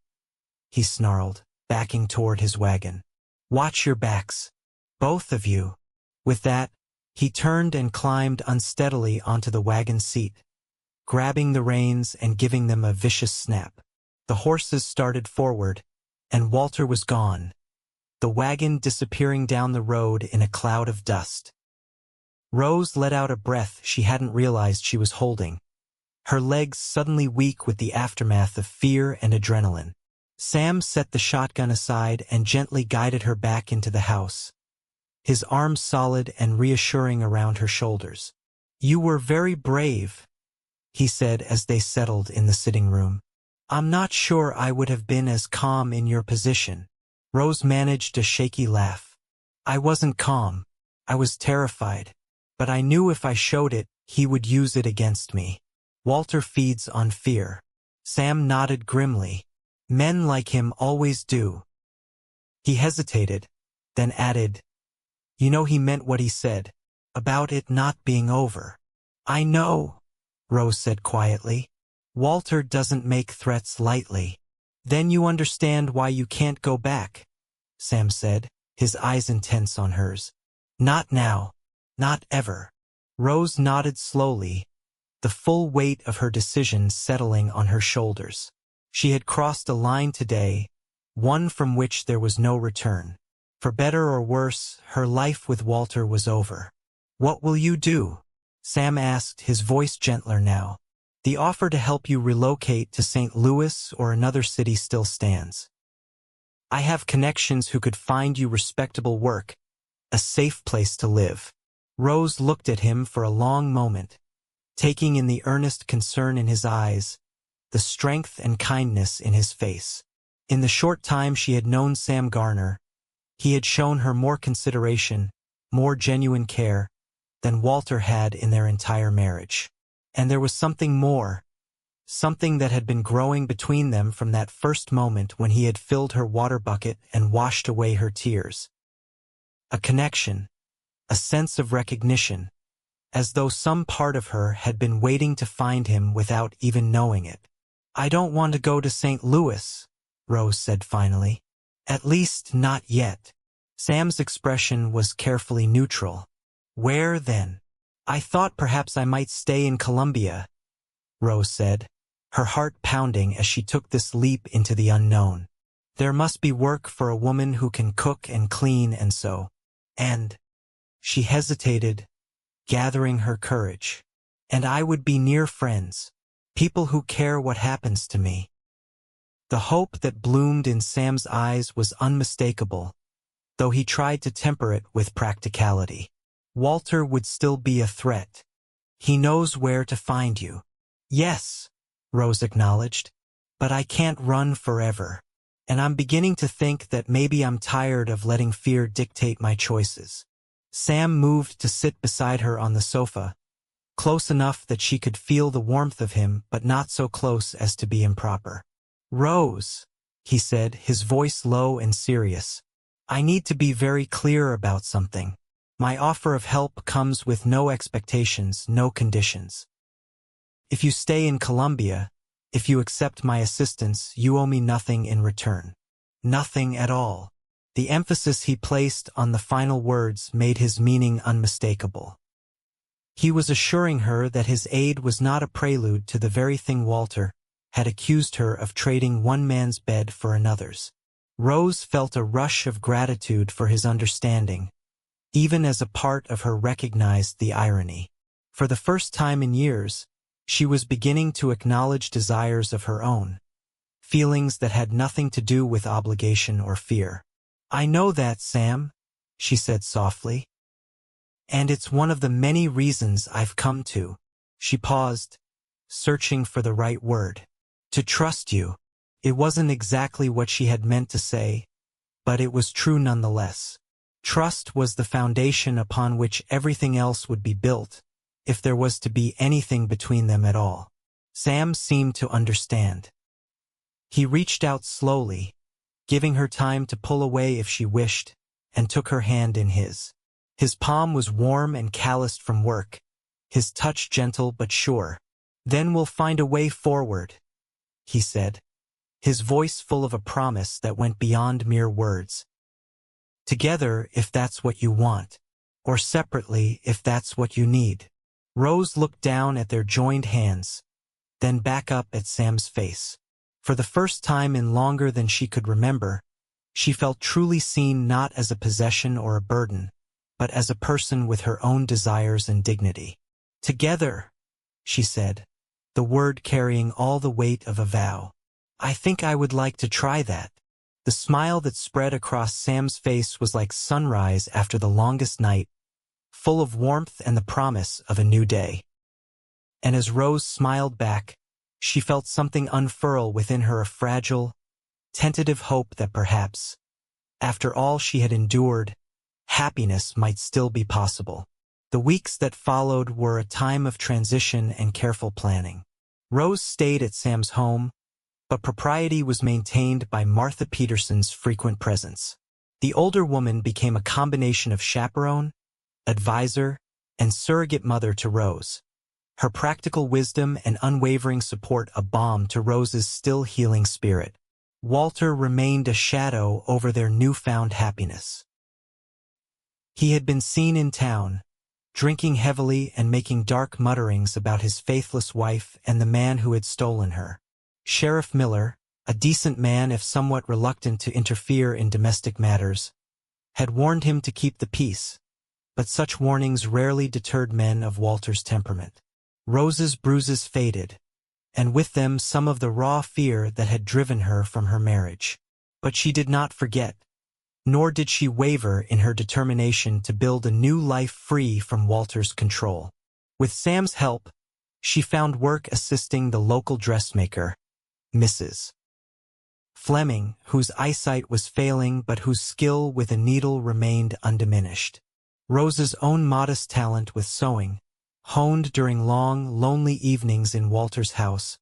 he snarled, backing toward his wagon. "Watch your backs, both of you." With that, he turned and climbed unsteadily onto the wagon seat, grabbing the reins and giving them a vicious snap. The horses started forward, and Walter was gone, the wagon disappearing down the road in a cloud of dust. Rose let out a breath she hadn't realized she was holding, her legs suddenly weak with the aftermath of fear and adrenaline. Sam set the shotgun aside and gently guided her back into the house, his arms solid and reassuring around her shoulders. "You were very brave," he said as they settled in the sitting room. "I'm not sure I would have been as calm in your position." Rose managed a shaky laugh. "I wasn't calm. I was terrified. But I knew if I showed it, he would use it against me. Walter feeds on fear. Sam nodded grimly. Men like him always do. He hesitated, then added, "You know he meant what he said, about it not being over." "I know," Rose said quietly. "Walter doesn't make threats lightly." "Then you understand why you can't go back," Sam said, his eyes intense on hers. "Not now. Not ever." Rose nodded slowly, the full weight of her decision settling on her shoulders. She had crossed a line today, one from which there was no return. For better or worse, her life with Walter was over. "What will you do?" Sam asked, his voice gentler now. "The offer to help you relocate to St. Louis or another city still stands. I have connections who could find you respectable work, a safe place to live." Rose looked at him for a long moment, taking in the earnest concern in his eyes, the strength and kindness in his face. In the short time she had known Sam Garner, he had shown her more consideration, more genuine care, than Walter had in their entire marriage. And there was something more, something that had been growing between them from that first moment when he had filled her water bucket and washed away her tears. A connection, a sense of recognition, as though some part of her had been waiting to find him without even knowing it. "I don't want to go to St. Louis," Rose said finally. "At least not yet." Sam's expression was carefully neutral. "Where then?" "I thought perhaps I might stay in Columbia," Rose said, her heart pounding as she took this leap into the unknown. "There must be work for a woman who can cook and clean and sew. And—" she hesitated, gathering her courage. "And I would be near friends, people who care what happens to me." The hope that bloomed in Sam's eyes was unmistakable, though he tried to temper it with practicality. "Walter would still be a threat. He knows where to find you." "Yes," Rose acknowledged, "but I can't run forever. And I'm beginning to think that maybe I'm tired of letting fear dictate my choices." Sam moved to sit beside her on the sofa, close enough that she could feel the warmth of him, but not so close as to be improper. "Rose," he said, his voice low and serious, "I need to be very clear about something. My offer of help comes with no expectations, no conditions. If you stay in Columbia, if you accept my assistance, you owe me nothing in return. Nothing at all." The emphasis he placed on the final words made his meaning unmistakable. He was assuring her that his aid was not a prelude to the very thing Walter had accused her of trading one man's bed for another's. Rose felt a rush of gratitude for his understanding, even as a part of her recognized the irony. For the first time in years, she was beginning to acknowledge desires of her own, feelings that had nothing to do with obligation or fear. "I know that, Sam," she said softly. "And it's one of the many reasons I've come to." She paused, searching for the right word. "To trust you." It wasn't exactly what she had meant to say, but it was true nonetheless. Trust was the foundation upon which everything else would be built, if there was to be anything between them at all. Sam seemed to understand. He reached out slowly, giving her time to pull away if she wished, and took her hand in his. His palm was warm and calloused from work, his touch gentle but sure. "Then we'll find a way forward," he said, his voice full of a promise that went beyond mere words. "Together, if that's what you want, or separately, if that's what you need." Rose looked down at their joined hands, then back up at Sam's face. For the first time in longer than she could remember, she felt truly seen not as a possession or a burden, but as a person with her own desires and dignity. "Together," she said, the word carrying all the weight of a vow. "I think I would like to try that." The smile that spread across Sam's face was like sunrise after the longest night, full of warmth and the promise of a new day. And as Rose smiled back, she felt something unfurl within her, a fragile, tentative hope that perhaps, after all she had endured, happiness might still be possible. The weeks that followed were a time of transition and careful planning. Rose stayed at Sam's home, but propriety was maintained by Martha Peterson's frequent presence. The older woman became a combination of chaperone, advisor, and surrogate mother to Rose. Her practical wisdom and unwavering support a balm to Rose's still healing spirit. Walter remained a shadow over their newfound happiness. He had been seen in town, drinking heavily and making dark mutterings about his faithless wife and the man who had stolen her. Sheriff Miller, a decent man if somewhat reluctant to interfere in domestic matters, had warned him to keep the peace, but such warnings rarely deterred men of Walter's temperament. Rose's bruises faded, and with them some of the raw fear that had driven her from her marriage. But she did not forget, nor did she waver in her determination to build a new life free from Walter's control. With Sam's help, she found work assisting the local dressmaker, Mrs. Fleming, whose eyesight was failing but whose skill with a needle remained undiminished. Rose's own modest talent with sewing, honed during long, lonely evenings in Walter's house,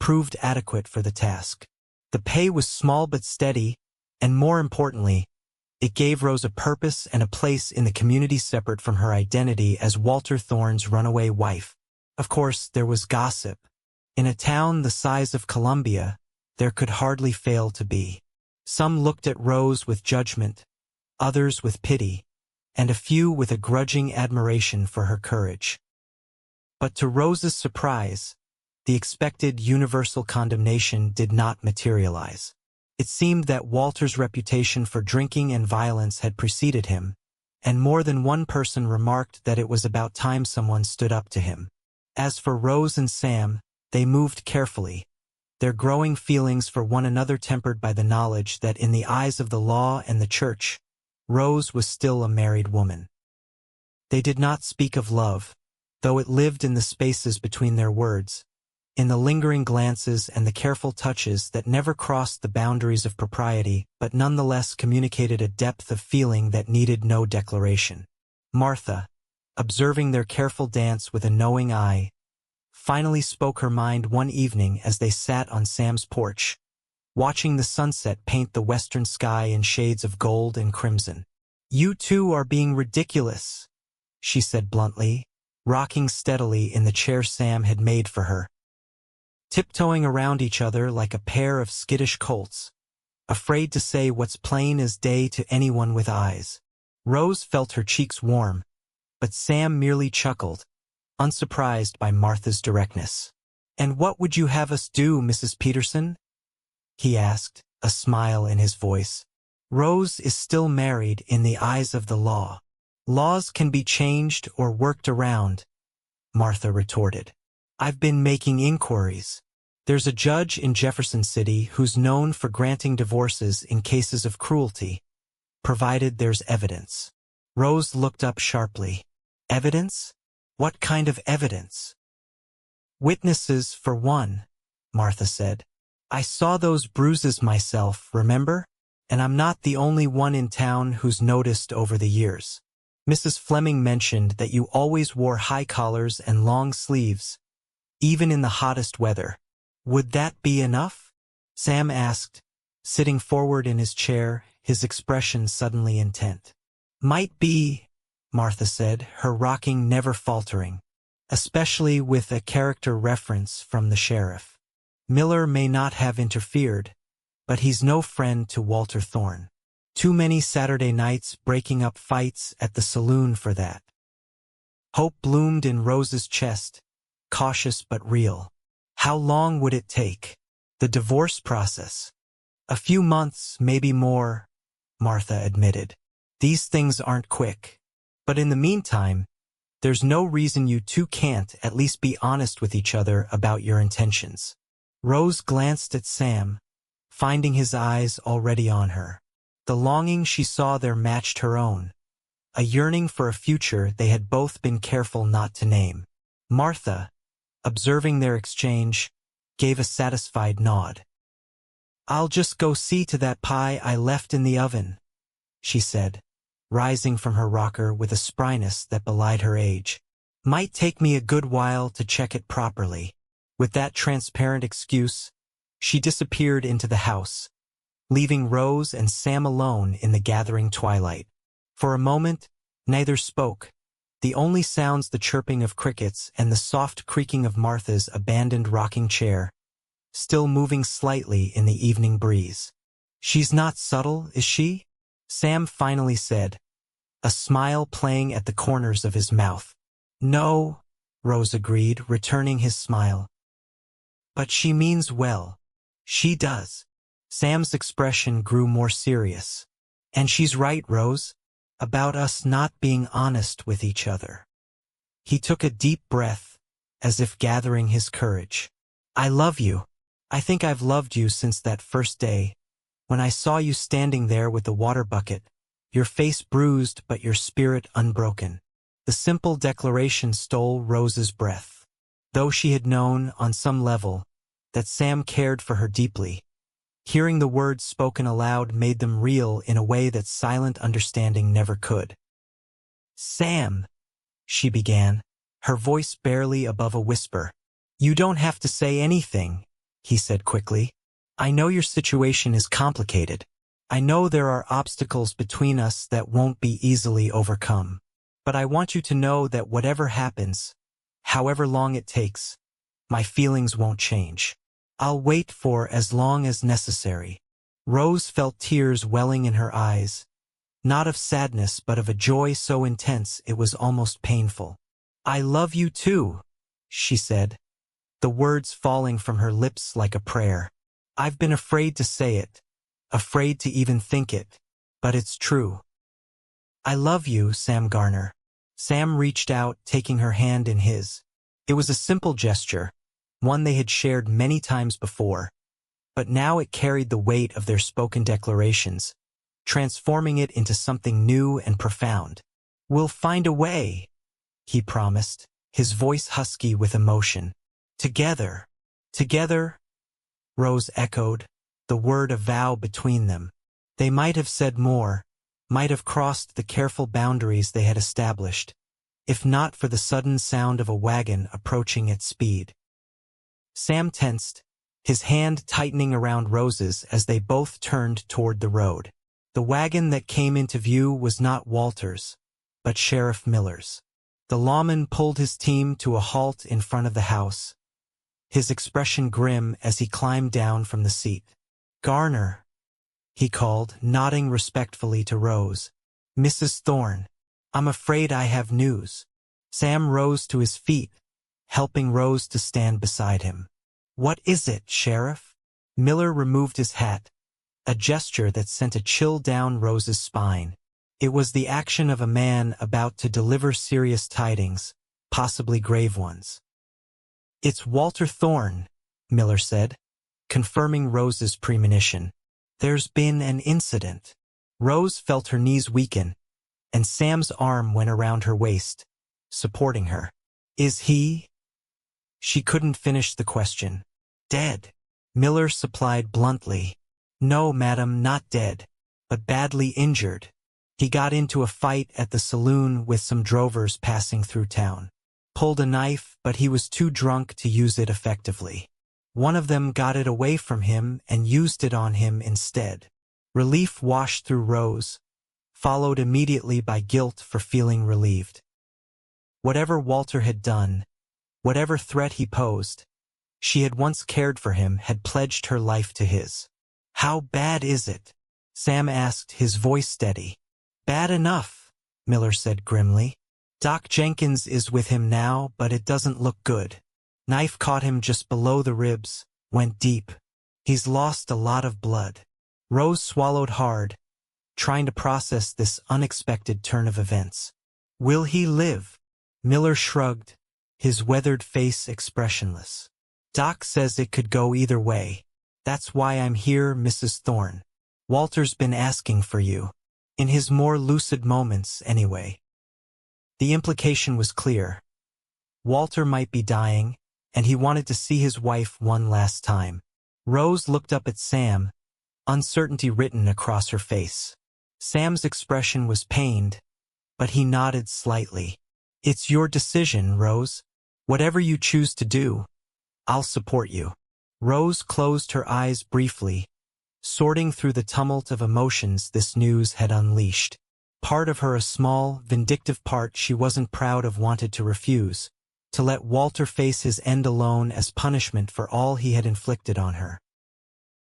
proved adequate for the task. The pay was small but steady, and more importantly, it gave Rose a purpose and a place in the community separate from her identity as Walter Thorne's runaway wife. Of course, there was gossip. In a town the size of Columbia, there could hardly fail to be. Some looked at Rose with judgment, others with pity, and a few with a grudging admiration for her courage. But to Rose's surprise, the expected universal condemnation did not materialize. It seemed that Walter's reputation for drinking and violence had preceded him, and more than one person remarked that it was about time someone stood up to him. As for Rose and Sam, they moved carefully, their growing feelings for one another tempered by the knowledge that in the eyes of the law and the church, Rose was still a married woman. They did not speak of love, though it lived in the spaces between their words, in the lingering glances and the careful touches that never crossed the boundaries of propriety but nonetheless communicated a depth of feeling that needed no declaration. Martha, observing their careful dance with a knowing eye, finally spoke her mind one evening as they sat on Sam's porch, watching the sunset paint the western sky in shades of gold and crimson. "You two are being ridiculous," she said bluntly, rocking steadily in the chair Sam had made for her. Tiptoeing around each other like a pair of skittish colts, afraid to say what's plain as day to anyone with eyes. Rose felt her cheeks warm, but Sam merely chuckled, unsurprised by Martha's directness. "And what would you have us do, Mrs. Peterson?" he asked, a smile in his voice. "Rose is still married in the eyes of the law. Laws can be changed or worked around," Martha retorted. "I've been making inquiries. There's a judge in Jefferson City who's known for granting divorces in cases of cruelty, provided there's evidence." Rose looked up sharply. "Evidence? What kind of evidence?" "Witnesses, for one," Martha said. "I saw those bruises myself, remember? And I'm not the only one in town who's noticed over the years. Mrs. Fleming mentioned that you always wore high collars and long sleeves, even in the hottest weather. Would that be enough?" Sam asked, sitting forward in his chair, his expression suddenly intent. "Might be," Martha said, her rocking never faltering, "especially with a character reference from the sheriff. Miller may not have interfered, but he's no friend to Walter Thorne. Too many Saturday nights breaking up fights at the saloon for that." Hope bloomed in Rose's chest, cautious but real. How long would it take? The divorce process? "A few months, maybe more," Martha admitted. "These things aren't quick. But in the meantime, there's no reason you two can't at least be honest with each other about your intentions." Rose glanced at Sam, finding his eyes already on her. The longing she saw there matched her own, a yearning for a future they had both been careful not to name. Martha, observing their exchange, gave a satisfied nod. "I'll just go see to that pie I left in the oven," she said, rising from her rocker with a spryness that belied her age. Might take me a good while to check it properly. With that transparent excuse, she disappeared into the house, leaving Rose and Sam alone in the gathering twilight. For a moment, neither spoke, the only sounds the chirping of crickets and the soft creaking of Martha's abandoned rocking chair, still moving slightly in the evening breeze. "She's not subtle, is she?" Sam finally said, a smile playing at the corners of his mouth. "No," Rose agreed, returning his smile. "But she means well. She does." Sam's expression grew more serious. "And she's right, Rose, about us not being honest with each other." He took a deep breath, as if gathering his courage. "I love you. I think I've loved you since that first day, when I saw you standing there with the water bucket, your face bruised but your spirit unbroken." The simple declaration stole Rose's breath. Though she had known, on some level, that Sam cared for her deeply, hearing the words spoken aloud made them real in a way that silent understanding never could. "Sam," she began, her voice barely above a whisper. "You don't have to say anything," he said quickly. "I know your situation is complicated. I know there are obstacles between us that won't be easily overcome. But I want you to know that whatever happens, however long it takes, my feelings won't change. I'll wait for as long as necessary." Rose felt tears welling in her eyes, not of sadness but of a joy so intense it was almost painful. "I love you too," she said, the words falling from her lips like a prayer. "I've been afraid to say it, afraid to even think it, but it's true. I love you, Sam Garner." Sam reached out, taking her hand in his. It was a simple gesture, one they had shared many times before, but now it carried the weight of their spoken declarations, transforming it into something new and profound. "We'll find a way," he promised, his voice husky with emotion. "Together." "Together," Rose echoed, the word a vow between them. They might have said more, might have crossed the careful boundaries they had established, if not for the sudden sound of a wagon approaching at speed. Sam tensed, his hand tightening around Rose's as they both turned toward the road. The wagon that came into view was not Walter's, but Sheriff Miller's. The lawman pulled his team to a halt in front of the house, his expression grim as he climbed down from the seat. "Garner," he called, nodding respectfully to Rose. "Mrs. Thorne, I'm afraid I have news." Sam rose to his feet, helping Rose to stand beside him. "What is it, Sheriff?" Miller removed his hat, a gesture that sent a chill down Rose's spine. It was the action of a man about to deliver serious tidings, possibly grave ones. "It's Walter Thorne," Miller said, confirming Rose's premonition. "There's been an incident." Rose felt her knees weaken, and Sam's arm went around her waist, supporting her. "Is he?" She couldn't finish the question. "Dead?" Miller supplied bluntly. "No, madam, not dead, but badly injured. He got into a fight at the saloon with some drovers passing through town. Pulled a knife, but he was too drunk to use it effectively. One of them got it away from him and used it on him instead." Relief washed through Rose, followed immediately by guilt for feeling relieved. Whatever Walter had done, whatever threat he posed, she had once cared for him, had pledged her life to his. "How bad is it?" Sam asked, his voice steady. "Bad enough," Miller said grimly. "Doc Jenkins is with him now, but it doesn't look good. Knife caught him just below the ribs, went deep. He's lost a lot of blood." Rose swallowed hard, trying to process this unexpected turn of events. "Will he live?" Miller shrugged, his weathered face expressionless. "Doc says it could go either way. That's why I'm here, Mrs. Thorne. Walter's been asking for you. In his more lucid moments, anyway." The implication was clear. Walter might be dying, and he wanted to see his wife one last time. Rose looked up at Sam, uncertainty written across her face. Sam's expression was pained, but he nodded slightly. It's your decision, Rose. Whatever you choose to do, I'll support you. Rose closed her eyes briefly, sorting through the tumult of emotions this news had unleashed. Part of her, a small, vindictive part she wasn't proud of, wanted to refuse, to let Walter face his end alone as punishment for all he had inflicted on her.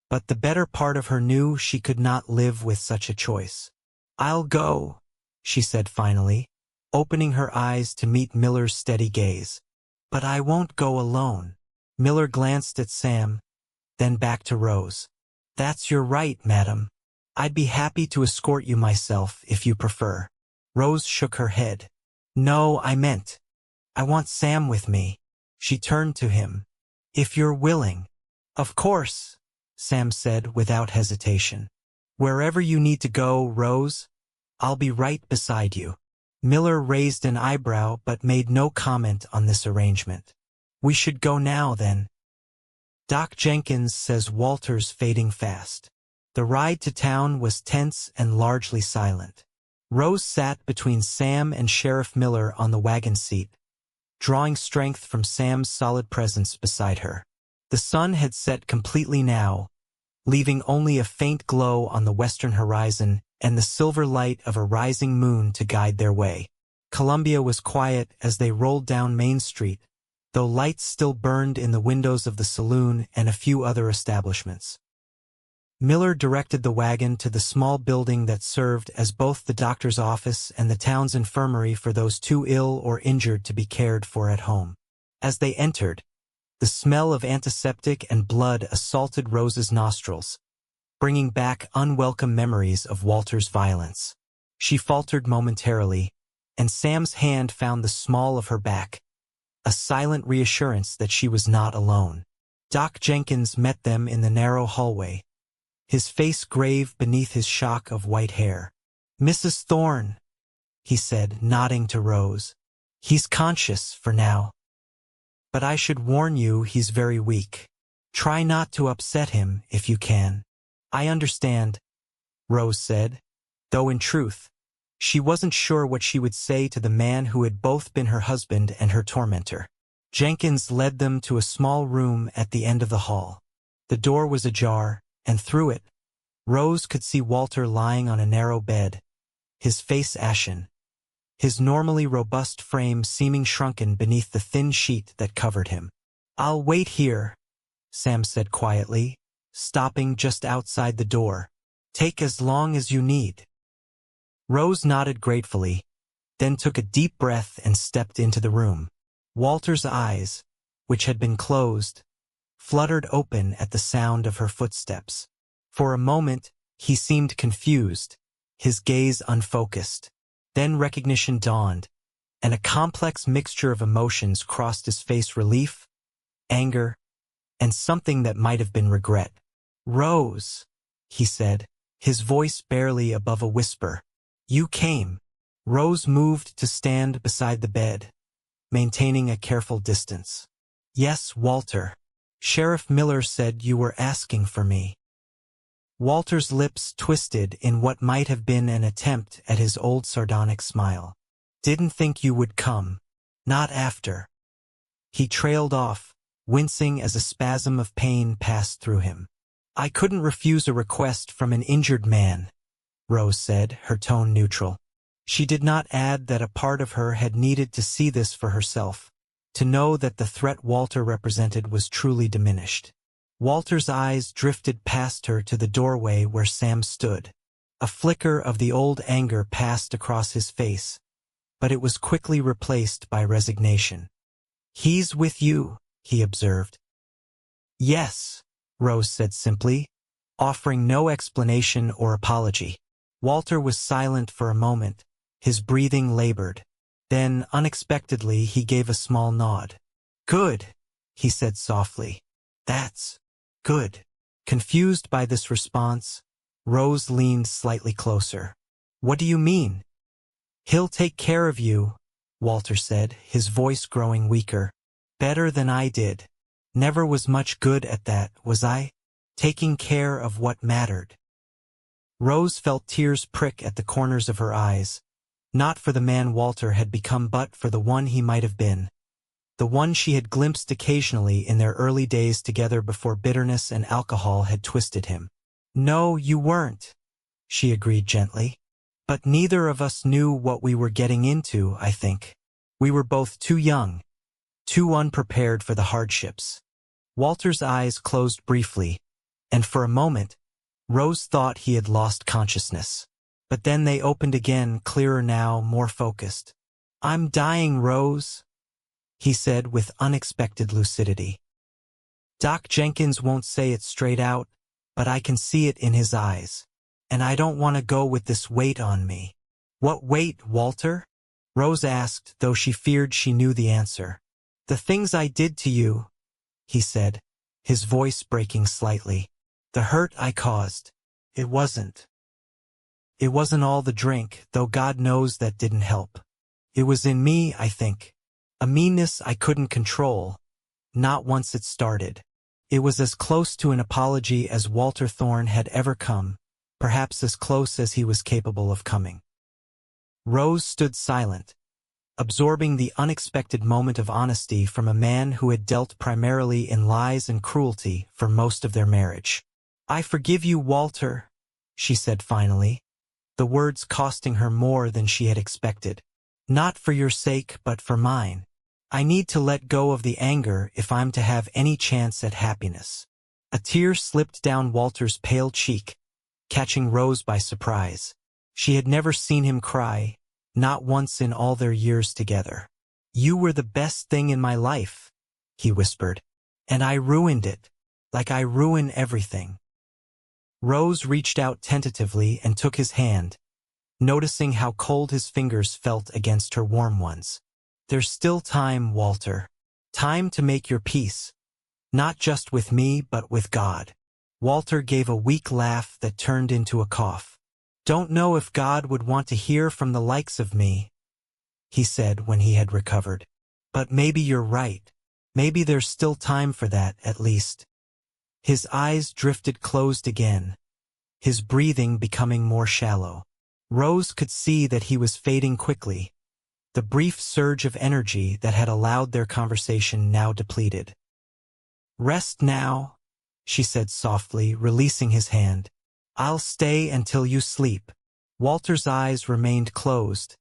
But the better part of her knew she could not live with such a choice. I'll go, she said finally, opening her eyes to meet Miller's steady gaze. But I won't go alone. Miller glanced at Sam, then back to Rose. That's your right, madam. I'd be happy to escort you myself if you prefer. Rose shook her head. No, I meant, I want Sam with me. She turned to him. If you're willing. Of course, Sam said without hesitation. Wherever you need to go, Rose, I'll be right beside you. Miller raised an eyebrow but made no comment on this arrangement. We should go now, then. Doc Jenkins says Walter's fading fast. The ride to town was tense and largely silent. Rose sat between Sam and Sheriff Miller on the wagon seat, drawing strength from Sam's solid presence beside her. The sun had set completely now, leaving only a faint glow on the western horizon and the silver light of a rising moon to guide their way. Columbia was quiet as they rolled down Main Street, though lights still burned in the windows of the saloon and a few other establishments. Miller directed the wagon to the small building that served as both the doctor's office and the town's infirmary for those too ill or injured to be cared for at home. As they entered, the smell of antiseptic and blood assaulted Rose's nostrils, bringing back unwelcome memories of Walter's violence. She faltered momentarily, and Sam's hand found the small of her back, a silent reassurance that she was not alone. Doc Jenkins met them in the narrow hallway, his face grave beneath his shock of white hair. Mrs. Thorne, he said, nodding to Rose. He's conscious for now. But I should warn you he's very weak. Try not to upset him if you can. I understand, Rose said, though in truth, she wasn't sure what she would say to the man who had both been her husband and her tormentor. Jenkins led them to a small room at the end of the hall. The door was ajar, and through it, Rose could see Walter lying on a narrow bed, his face ashen, his normally robust frame seeming shrunken beneath the thin sheet that covered him. I'll wait here, Sam said quietly, stopping just outside the door. Take as long as you need. Rose nodded gratefully, then took a deep breath and stepped into the room. Walter's eyes, which had been closed, fluttered open at the sound of her footsteps. For a moment, he seemed confused, his gaze unfocused. Then recognition dawned, and a complex mixture of emotions crossed his face: relief, anger, and something that might have been regret. Rose, he said, his voice barely above a whisper. You came. Rose moved to stand beside the bed, maintaining a careful distance. Yes, Walter. Sheriff Miller said you were asking for me. Walter's lips twisted in what might have been an attempt at his old sardonic smile. Didn't think you would come. Not after. He trailed off, wincing as a spasm of pain passed through him. I couldn't refuse a request from an injured man, Rose said, her tone neutral. She did not add that a part of her had needed to see this for herself, to know that the threat Walter represented was truly diminished. Walter's eyes drifted past her to the doorway where Sam stood. A flicker of the old anger passed across his face, but it was quickly replaced by resignation. He's with you, he observed. Yes, Rose said simply, offering no explanation or apology. Walter was silent for a moment, his breathing labored. Then, unexpectedly, he gave a small nod. Good, he said softly. That's good. Confused by this response, Rose leaned slightly closer. What do you mean? He'll take care of you, Walter said, his voice growing weaker. Better than I did. Never was much good at that, was I? Taking care of what mattered. Rose felt tears prick at the corners of her eyes, not for the man Walter had become but for the one he might have been, the one she had glimpsed occasionally in their early days together before bitterness and alcohol had twisted him. "No, you weren't," she agreed gently. "But neither of us knew what we were getting into, I think. We were both too young, too unprepared for the hardships." Walter's eyes closed briefly, and for a moment, Rose thought he had lost consciousness. But then they opened again, clearer now, more focused. "I'm dying, Rose," he said with unexpected lucidity. "Doc Jenkins won't say it straight out, but I can see it in his eyes. And I don't want to go with this weight on me." "What weight, Walter?" Rose asked, though she feared she knew the answer. "The things I did to you," he said, his voice breaking slightly. "The hurt I caused. It wasn't all the drink, though God knows that didn't help. It was in me, I think. A meanness I couldn't control, not once it started." It was as close to an apology as Walter Thorne had ever come, perhaps as close as he was capable of coming. Rose stood silent, absorbing the unexpected moment of honesty from a man who had dealt primarily in lies and cruelty for most of their marriage. "I forgive you, Walter," she said finally, the words costing her more than she had expected. "Not for your sake, but for mine. I need to let go of the anger if I'm to have any chance at happiness." A tear slipped down Walter's pale cheek, catching Rose by surprise. She had never seen him cry, not once in all their years together. "You were the best thing in my life," he whispered, "and I ruined it, like I ruin everything." Rose reached out tentatively and took his hand, noticing how cold his fingers felt against her warm ones. "There's still time, Walter. Time to make your peace. Not just with me, but with God." Walter gave a weak laugh that turned into a cough. "Don't know if God would want to hear from the likes of me," he said when he had recovered. "But maybe you're right. Maybe there's still time for that, at least." His eyes drifted closed again, his breathing becoming more shallow. Rose could see that he was fading quickly, the brief surge of energy that had allowed their conversation now depleted. "Rest now," she said softly, releasing his hand. "I'll stay until you sleep." Walter's eyes remained closed,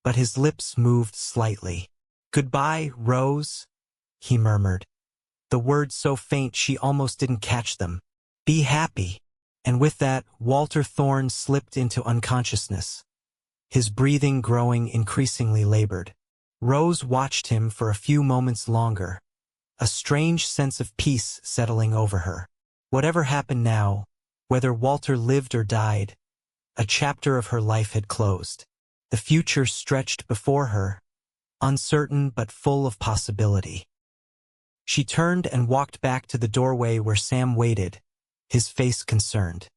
but his lips moved slightly. "Goodbye, Rose," he murmured, the words so faint she almost didn't catch them. "Be happy." And with that, Walter Thorne slipped into unconsciousness, his breathing growing increasingly labored. Rose watched him for a few moments longer, a strange sense of peace settling over her. Whatever happened now, whether Walter lived or died, a chapter of her life had closed. The future stretched before her, uncertain but full of possibility. She turned and walked back to the doorway where Sam waited, his face concerned.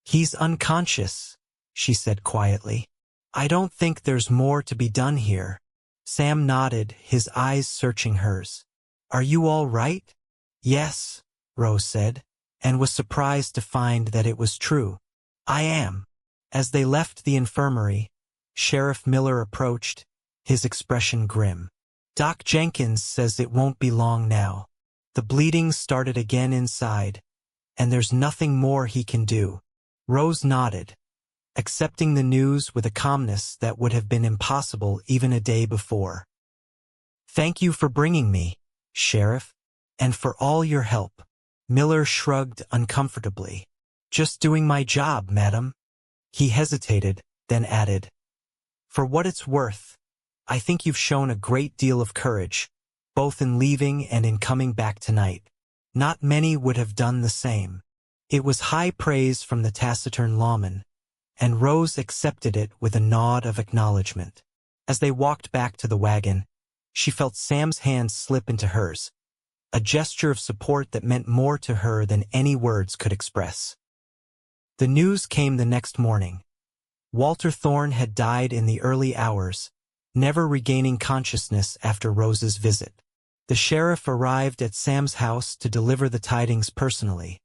"He's unconscious," she said quietly. "I don't think there's more to be done here." Sam nodded, his eyes searching hers. "Are you all right?" "Yes," Rose said, and was surprised to find that it was true. "I am." As they left the infirmary, Sheriff Miller approached, his expression grim. "Doc Jenkins says it won't be long now. The bleeding started again inside, and there's nothing more he can do." Rose nodded, accepting the news with a calmness that would have been impossible even a day before. "Thank you for bringing me, Sheriff, and for all your help." Miller shrugged uncomfortably. "Just doing my job, madam." He hesitated, then added, "For what it's worth, I think you've shown a great deal of courage, both in leaving and in coming back tonight. Not many would have done the same." It was high praise from the taciturn lawman, and Rose accepted it with a nod of acknowledgement. As they walked back to the wagon, she felt Sam's hand slip into hers, a gesture of support that meant more to her than any words could express. The news came the next morning. Walter Thorne had died in the early hours, never regaining consciousness after Rose's visit. The sheriff arrived at Sam's house to deliver the tidings personally,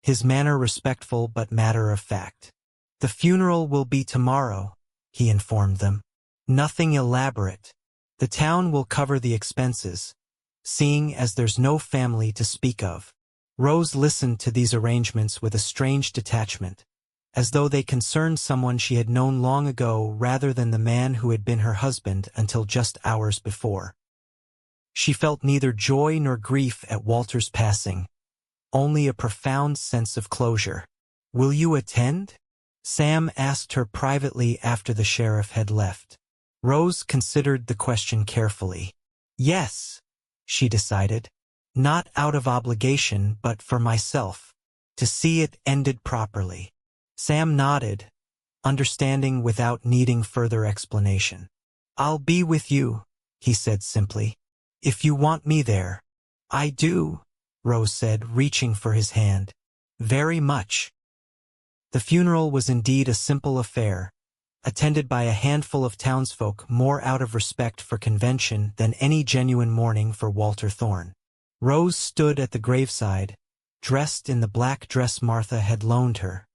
his manner respectful but matter-of-fact. "The funeral will be tomorrow," he informed them. "Nothing elaborate. The town will cover the expenses, seeing as there's no family to speak of." Rose listened to these arrangements with a strange detachment, as though they concerned someone she had known long ago rather than the man who had been her husband until just hours before. She felt neither joy nor grief at Walter's passing, only a profound sense of closure. "Will you attend?" Sam asked her privately after the sheriff had left. Rose considered the question carefully. "Yes," she decided. "Not out of obligation, but for myself, to see it ended properly." Sam nodded, understanding without needing further explanation. "I'll be with you," he said simply. "If you want me there." "I do," Rose said, reaching for his hand. "Very much." The funeral was indeed a simple affair, attended by a handful of townsfolk more out of respect for convention than any genuine mourning for Walter Thorne. Rose stood at the graveside, dressed in the black dress Martha had loaned her,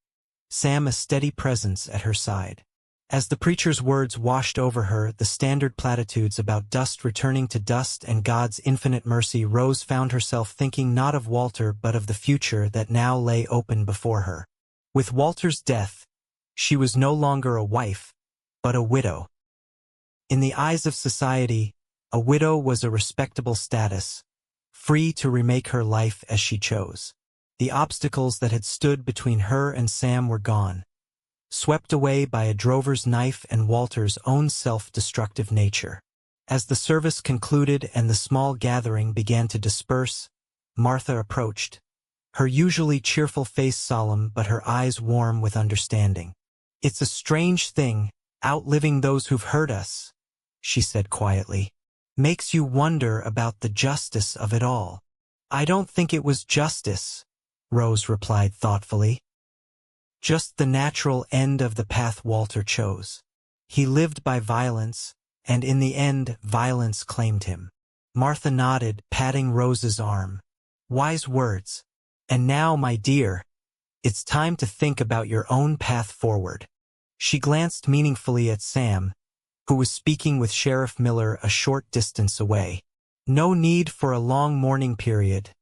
Sam a steady presence at her side. As the preacher's words washed over her, the standard platitudes about dust returning to dust and God's infinite mercy, Rose found herself thinking not of Walter but of the future that now lay open before her. With Walter's death, she was no longer a wife, but a widow. In the eyes of society, a widow was a respectable status, free to remake her life as she chose. The obstacles that had stood between her and Sam were gone, swept away by a drover's knife and Walter's own self-destructive nature. As the service concluded and the small gathering began to disperse, Martha approached, her usually cheerful face solemn but her eyes warm with understanding. "It's a strange thing, outliving those who've hurt us," she said quietly. "Makes you wonder about the justice of it all." "I don't think it was justice," Rose replied thoughtfully. "Just the natural end of the path Walter chose. He lived by violence, and in the end violence claimed him." Martha nodded, patting Rose's arm. "Wise words. And now, my dear, it's time to think about your own path forward." She glanced meaningfully at Sam, who was speaking with Sheriff Miller a short distance away. "No need for a long mourning period,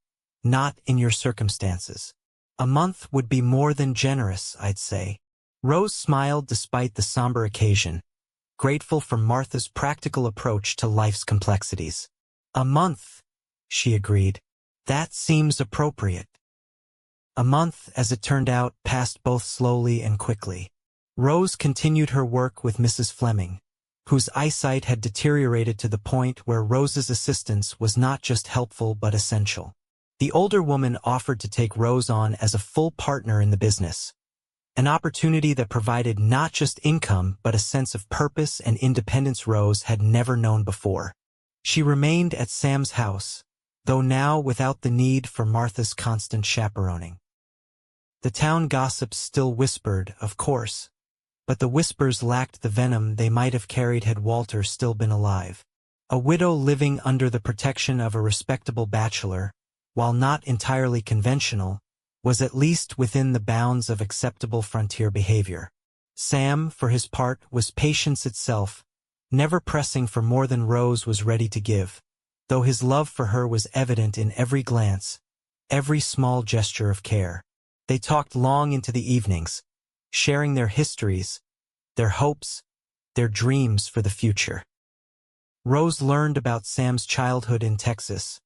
not in your circumstances. A month would be more than generous, I'd say." Rose smiled despite the somber occasion, grateful for Martha's practical approach to life's complexities. "A month," she agreed. "That seems appropriate." A month, as it turned out, passed both slowly and quickly. Rose continued her work with Mrs. Fleming, whose eyesight had deteriorated to the point where Rose's assistance was not just helpful but essential. The older woman offered to take Rose on as a full partner in the business, an opportunity that provided not just income but a sense of purpose and independence Rose had never known before. She remained at Sam's house, though now without the need for Martha's constant chaperoning. The town gossips still whispered, of course, but the whispers lacked the venom they might have carried had Walter still been alive. A widow living under the protection of a respectable bachelor, while not entirely conventional, was at least within the bounds of acceptable frontier behavior. Sam, for his part, was patience itself, never pressing for more than Rose was ready to give, though his love for her was evident in every glance, every small gesture of care. They talked long into the evenings, sharing their histories, their hopes, their dreams for the future. Rose learned about Sam's childhood in Texas,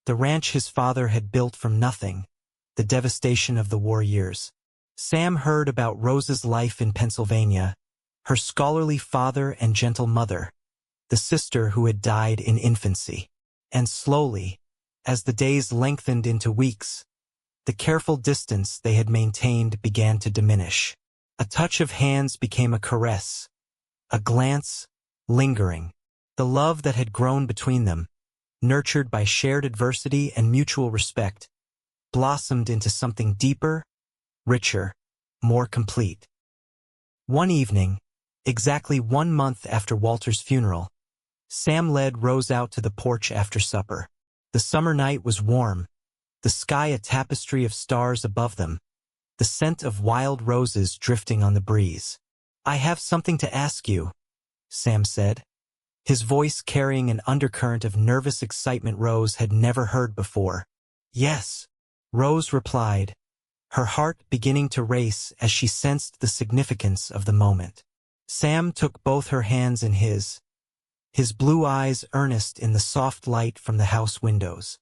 the ranch his father had built from nothing, the devastation of the war years. Sam heard about Rose's life in Pennsylvania, her scholarly father and gentle mother, the sister who had died in infancy. And slowly, as the days lengthened into weeks, the careful distance they had maintained began to diminish. A touch of hands became a caress, a glance, lingering. The love that had grown between them, nurtured by shared adversity and mutual respect, blossomed into something deeper, richer, more complete. One evening, exactly 1 month after Walter's funeral, Sam led Rose out to the porch after supper. The summer night was warm, the sky a tapestry of stars above them, the scent of wild roses drifting on the breeze. "I have something to ask you," Sam said, his voice carrying an undercurrent of nervous excitement Rose had never heard before. "Yes," Rose replied, her heart beginning to race as she sensed the significance of the moment. Sam took both her hands in his blue eyes earnest in the soft light from the house windows.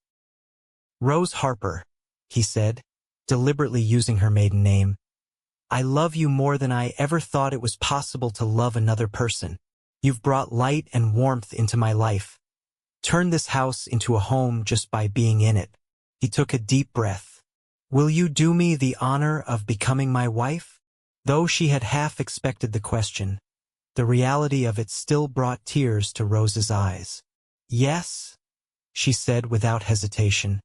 "Rose Harper," he said, deliberately using her maiden name, "I love you more than I ever thought it was possible to love another person. You've brought light and warmth into my life. Turned this house into a home just by being in it." He took a deep breath. "Will you do me the honor of becoming my wife?" Though she had half expected the question, the reality of it still brought tears to Rose's eyes. "Yes," she said without hesitation,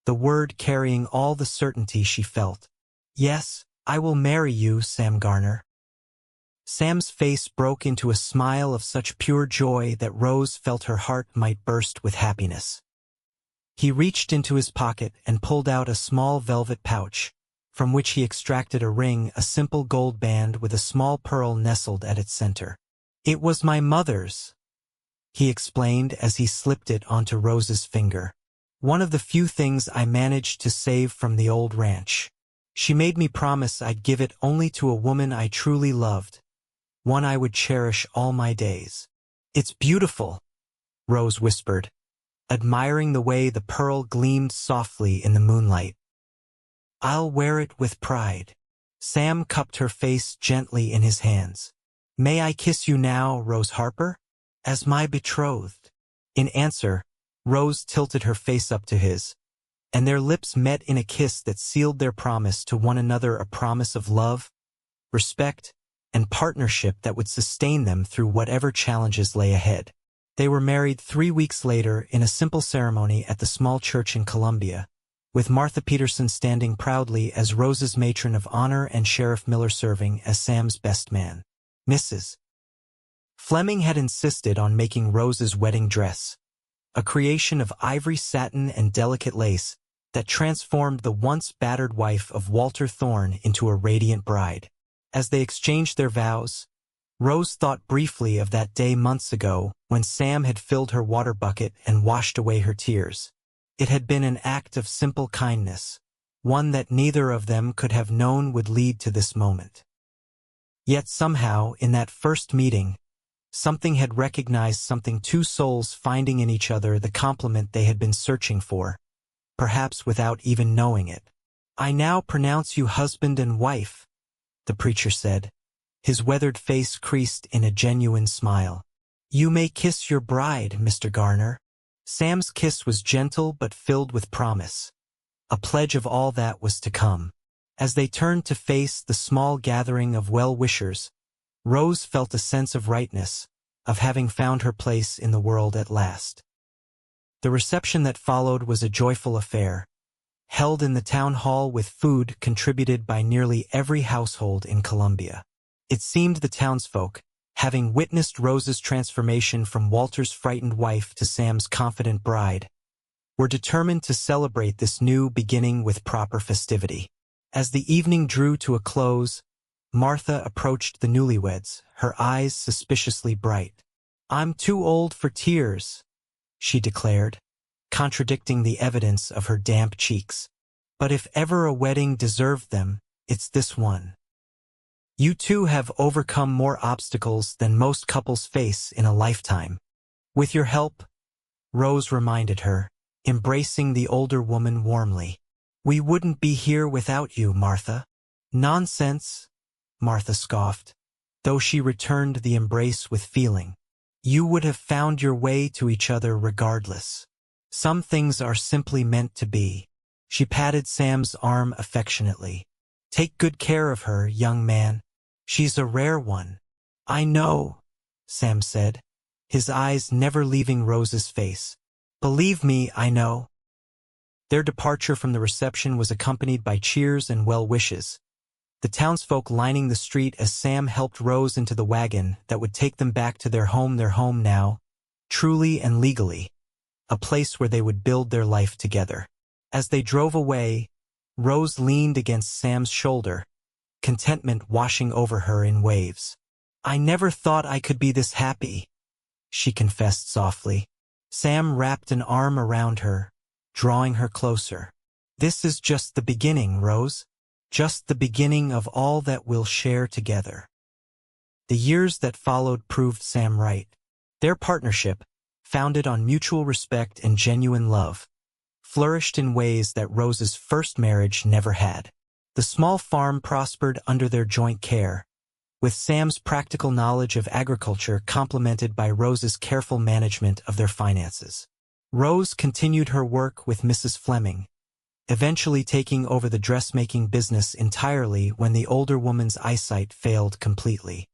the word carrying all the certainty she felt. "Yes, I will marry you, Sam Garner." Sam's face broke into a smile of such pure joy that Rose felt her heart might burst with happiness. He reached into his pocket and pulled out a small velvet pouch, from which he extracted a ring, a simple gold band with a small pearl nestled at its center. "It was my mother's," he explained as he slipped it onto Rose's finger. "One of the few things I managed to save from the old ranch. She made me promise I'd give it only to a woman I truly loved, one I would cherish all my days." "It's beautiful," Rose whispered, admiring the way the pearl gleamed softly in the moonlight. "I'll wear it with pride." Sam cupped her face gently in his hands. "May I kiss you now, Rose Harper? As my betrothed?" In answer, Rose tilted her face up to his, and their lips met in a kiss that sealed their promise to one another, a promise of love, respect, and partnership that would sustain them through whatever challenges lay ahead. They were married 3 weeks later in a simple ceremony at the small church in Columbia, with Martha Peterson standing proudly as Rose's matron of honor and Sheriff Miller serving as Sam's best man. Mrs. Fleming had insisted on making Rose's wedding dress, a creation of ivory satin and delicate lace that transformed the once battered wife of Walter Thorne into a radiant bride. As they exchanged their vows, Rose thought briefly of that day months ago when Sam had filled her water bucket and washed away her tears. It had been an act of simple kindness, one that neither of them could have known would lead to this moment. Yet somehow, in that first meeting, something had recognized something, two souls finding in each other the complement they had been searching for, perhaps without even knowing it. "I now pronounce you husband and wife," the preacher said, his weathered face creased in a genuine smile. "You may kiss your bride, Mr. Garner." Sam's kiss was gentle but filled with promise, a pledge of all that was to come. As they turned to face the small gathering of well-wishers, Rose felt a sense of rightness, of having found her place in the world at last. The reception that followed was a joyful affair, held in the town hall with food contributed by nearly every household in Columbia. It seemed the townsfolk, having witnessed Rose's transformation from Walter's frightened wife to Sam's confident bride, were determined to celebrate this new beginning with proper festivity. As the evening drew to a close, Martha approached the newlyweds, her eyes suspiciously bright. "I'm too old for tears," she declared, contradicting the evidence of her damp cheeks. "But if ever a wedding deserved them, it's this one. You two have overcome more obstacles than most couples face in a lifetime. With your help," Rose reminded her, embracing the older woman warmly. "We wouldn't be here without you, Martha." "Nonsense," Martha scoffed, though she returned the embrace with feeling. "You would have found your way to each other regardless. Some things are simply meant to be." She patted Sam's arm affectionately. "Take good care of her, young man. She's a rare one." "I know," Sam said, his eyes never leaving Rose's face. "Believe me, I know." Their departure from the reception was accompanied by cheers and well wishes, the townsfolk lining the street as Sam helped Rose into the wagon that would take them back to their home now, truly and legally, a place where they would build their life together. As they drove away, Rose leaned against Sam's shoulder, contentment washing over her in waves. "I never thought I could be this happy," she confessed softly. Sam wrapped an arm around her, drawing her closer. "This is just the beginning, Rose. Just the beginning of all that we'll share together." The years that followed proved Sam right. Their partnership, founded on mutual respect and genuine love, flourished in ways that Rose's first marriage never had. The small farm prospered under their joint care, with Sam's practical knowledge of agriculture complemented by Rose's careful management of their finances. Rose continued her work with Mrs. Fleming, eventually taking over the dressmaking business entirely when the older woman's eyesight failed completely.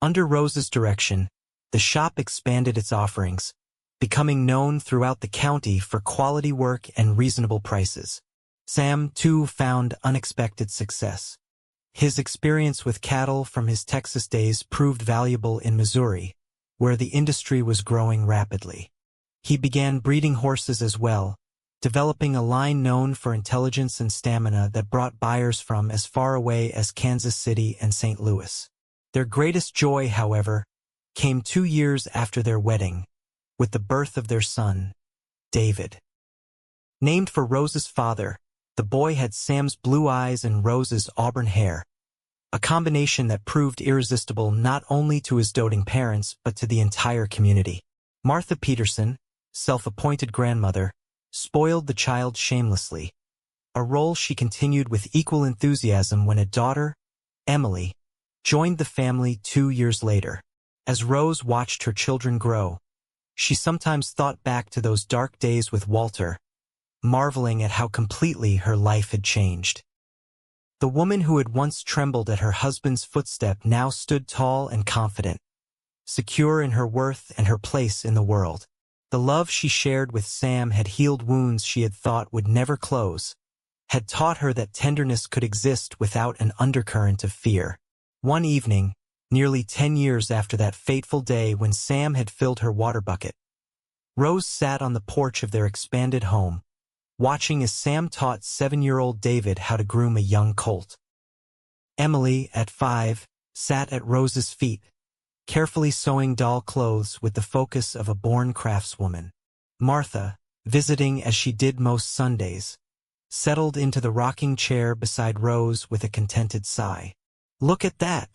Under Rose's direction, the shop expanded its offerings, becoming known throughout the county for quality work and reasonable prices. Sam, too, found unexpected success. His experience with cattle from his Texas days proved valuable in Missouri, where the industry was growing rapidly. He began breeding horses as well, developing a line known for intelligence and stamina that brought buyers from as far away as Kansas City and St. Louis. Their greatest joy, however, came 2 years after their wedding, with the birth of their son, David. Named for Rose's father, the boy had Sam's blue eyes and Rose's auburn hair, a combination that proved irresistible not only to his doting parents but to the entire community. Martha Peterson, self-appointed grandmother, spoiled the child shamelessly, a role she continued with equal enthusiasm when a daughter, Emily, joined the family 2 years later. As Rose watched her children grow, she sometimes thought back to those dark days with Walter, marveling at how completely her life had changed. The woman who had once trembled at her husband's footstep now stood tall and confident, secure in her worth and her place in the world. The love she shared with Sam had healed wounds she had thought would never close, had taught her that tenderness could exist without an undercurrent of fear. One evening, nearly 10 years after that fateful day when Sam had filled her water bucket, Rose sat on the porch of their expanded home, watching as Sam taught 7-year-old David how to groom a young colt. Emily, at 5, sat at Rose's feet, carefully sewing doll clothes with the focus of a born craftswoman. Martha, visiting as she did most Sundays, settled into the rocking chair beside Rose with a contented sigh. "Look at that,"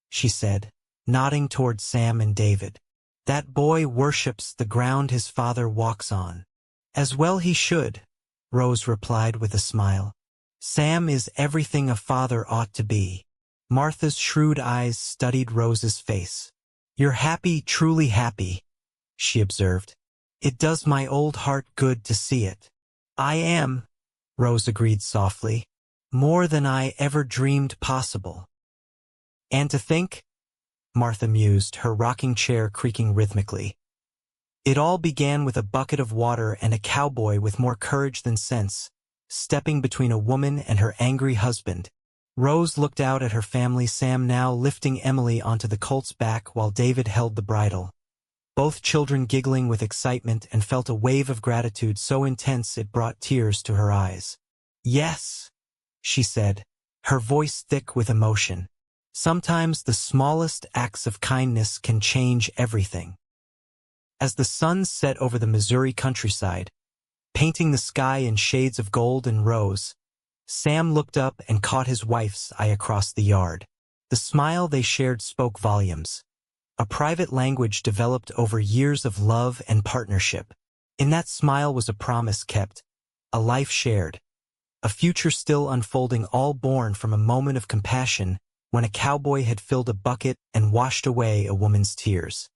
she said, nodding toward Sam and David. "That boy worships the ground his father walks on." "As well he should," Rose replied with a smile. "Sam is everything a father ought to be." Martha's shrewd eyes studied Rose's face. "You're happy, truly happy," she observed. "It does my old heart good to see it." "I am," Rose agreed softly, "more than I ever dreamed possible." "And to think," Martha mused, her rocking chair creaking rhythmically, "it all began with a bucket of water and a cowboy with more courage than sense, stepping between a woman and her angry husband." Rose looked out at her family, Sam now lifting Emily onto the colt's back while David held the bridle. Both children giggling with excitement, and felt a wave of gratitude so intense it brought tears to her eyes. "Yes," she said, her voice thick with emotion. "Sometimes the smallest acts of kindness can change everything." As the sun set over the Missouri countryside, painting the sky in shades of gold and rose, Sam looked up and caught his wife's eye across the yard. The smile they shared spoke volumes, a private language developed over years of love and partnership. In that smile was a promise kept, a life shared, a future still unfolding, all born from a moment of compassion when a cowboy had filled a bucket and washed away a woman's tears.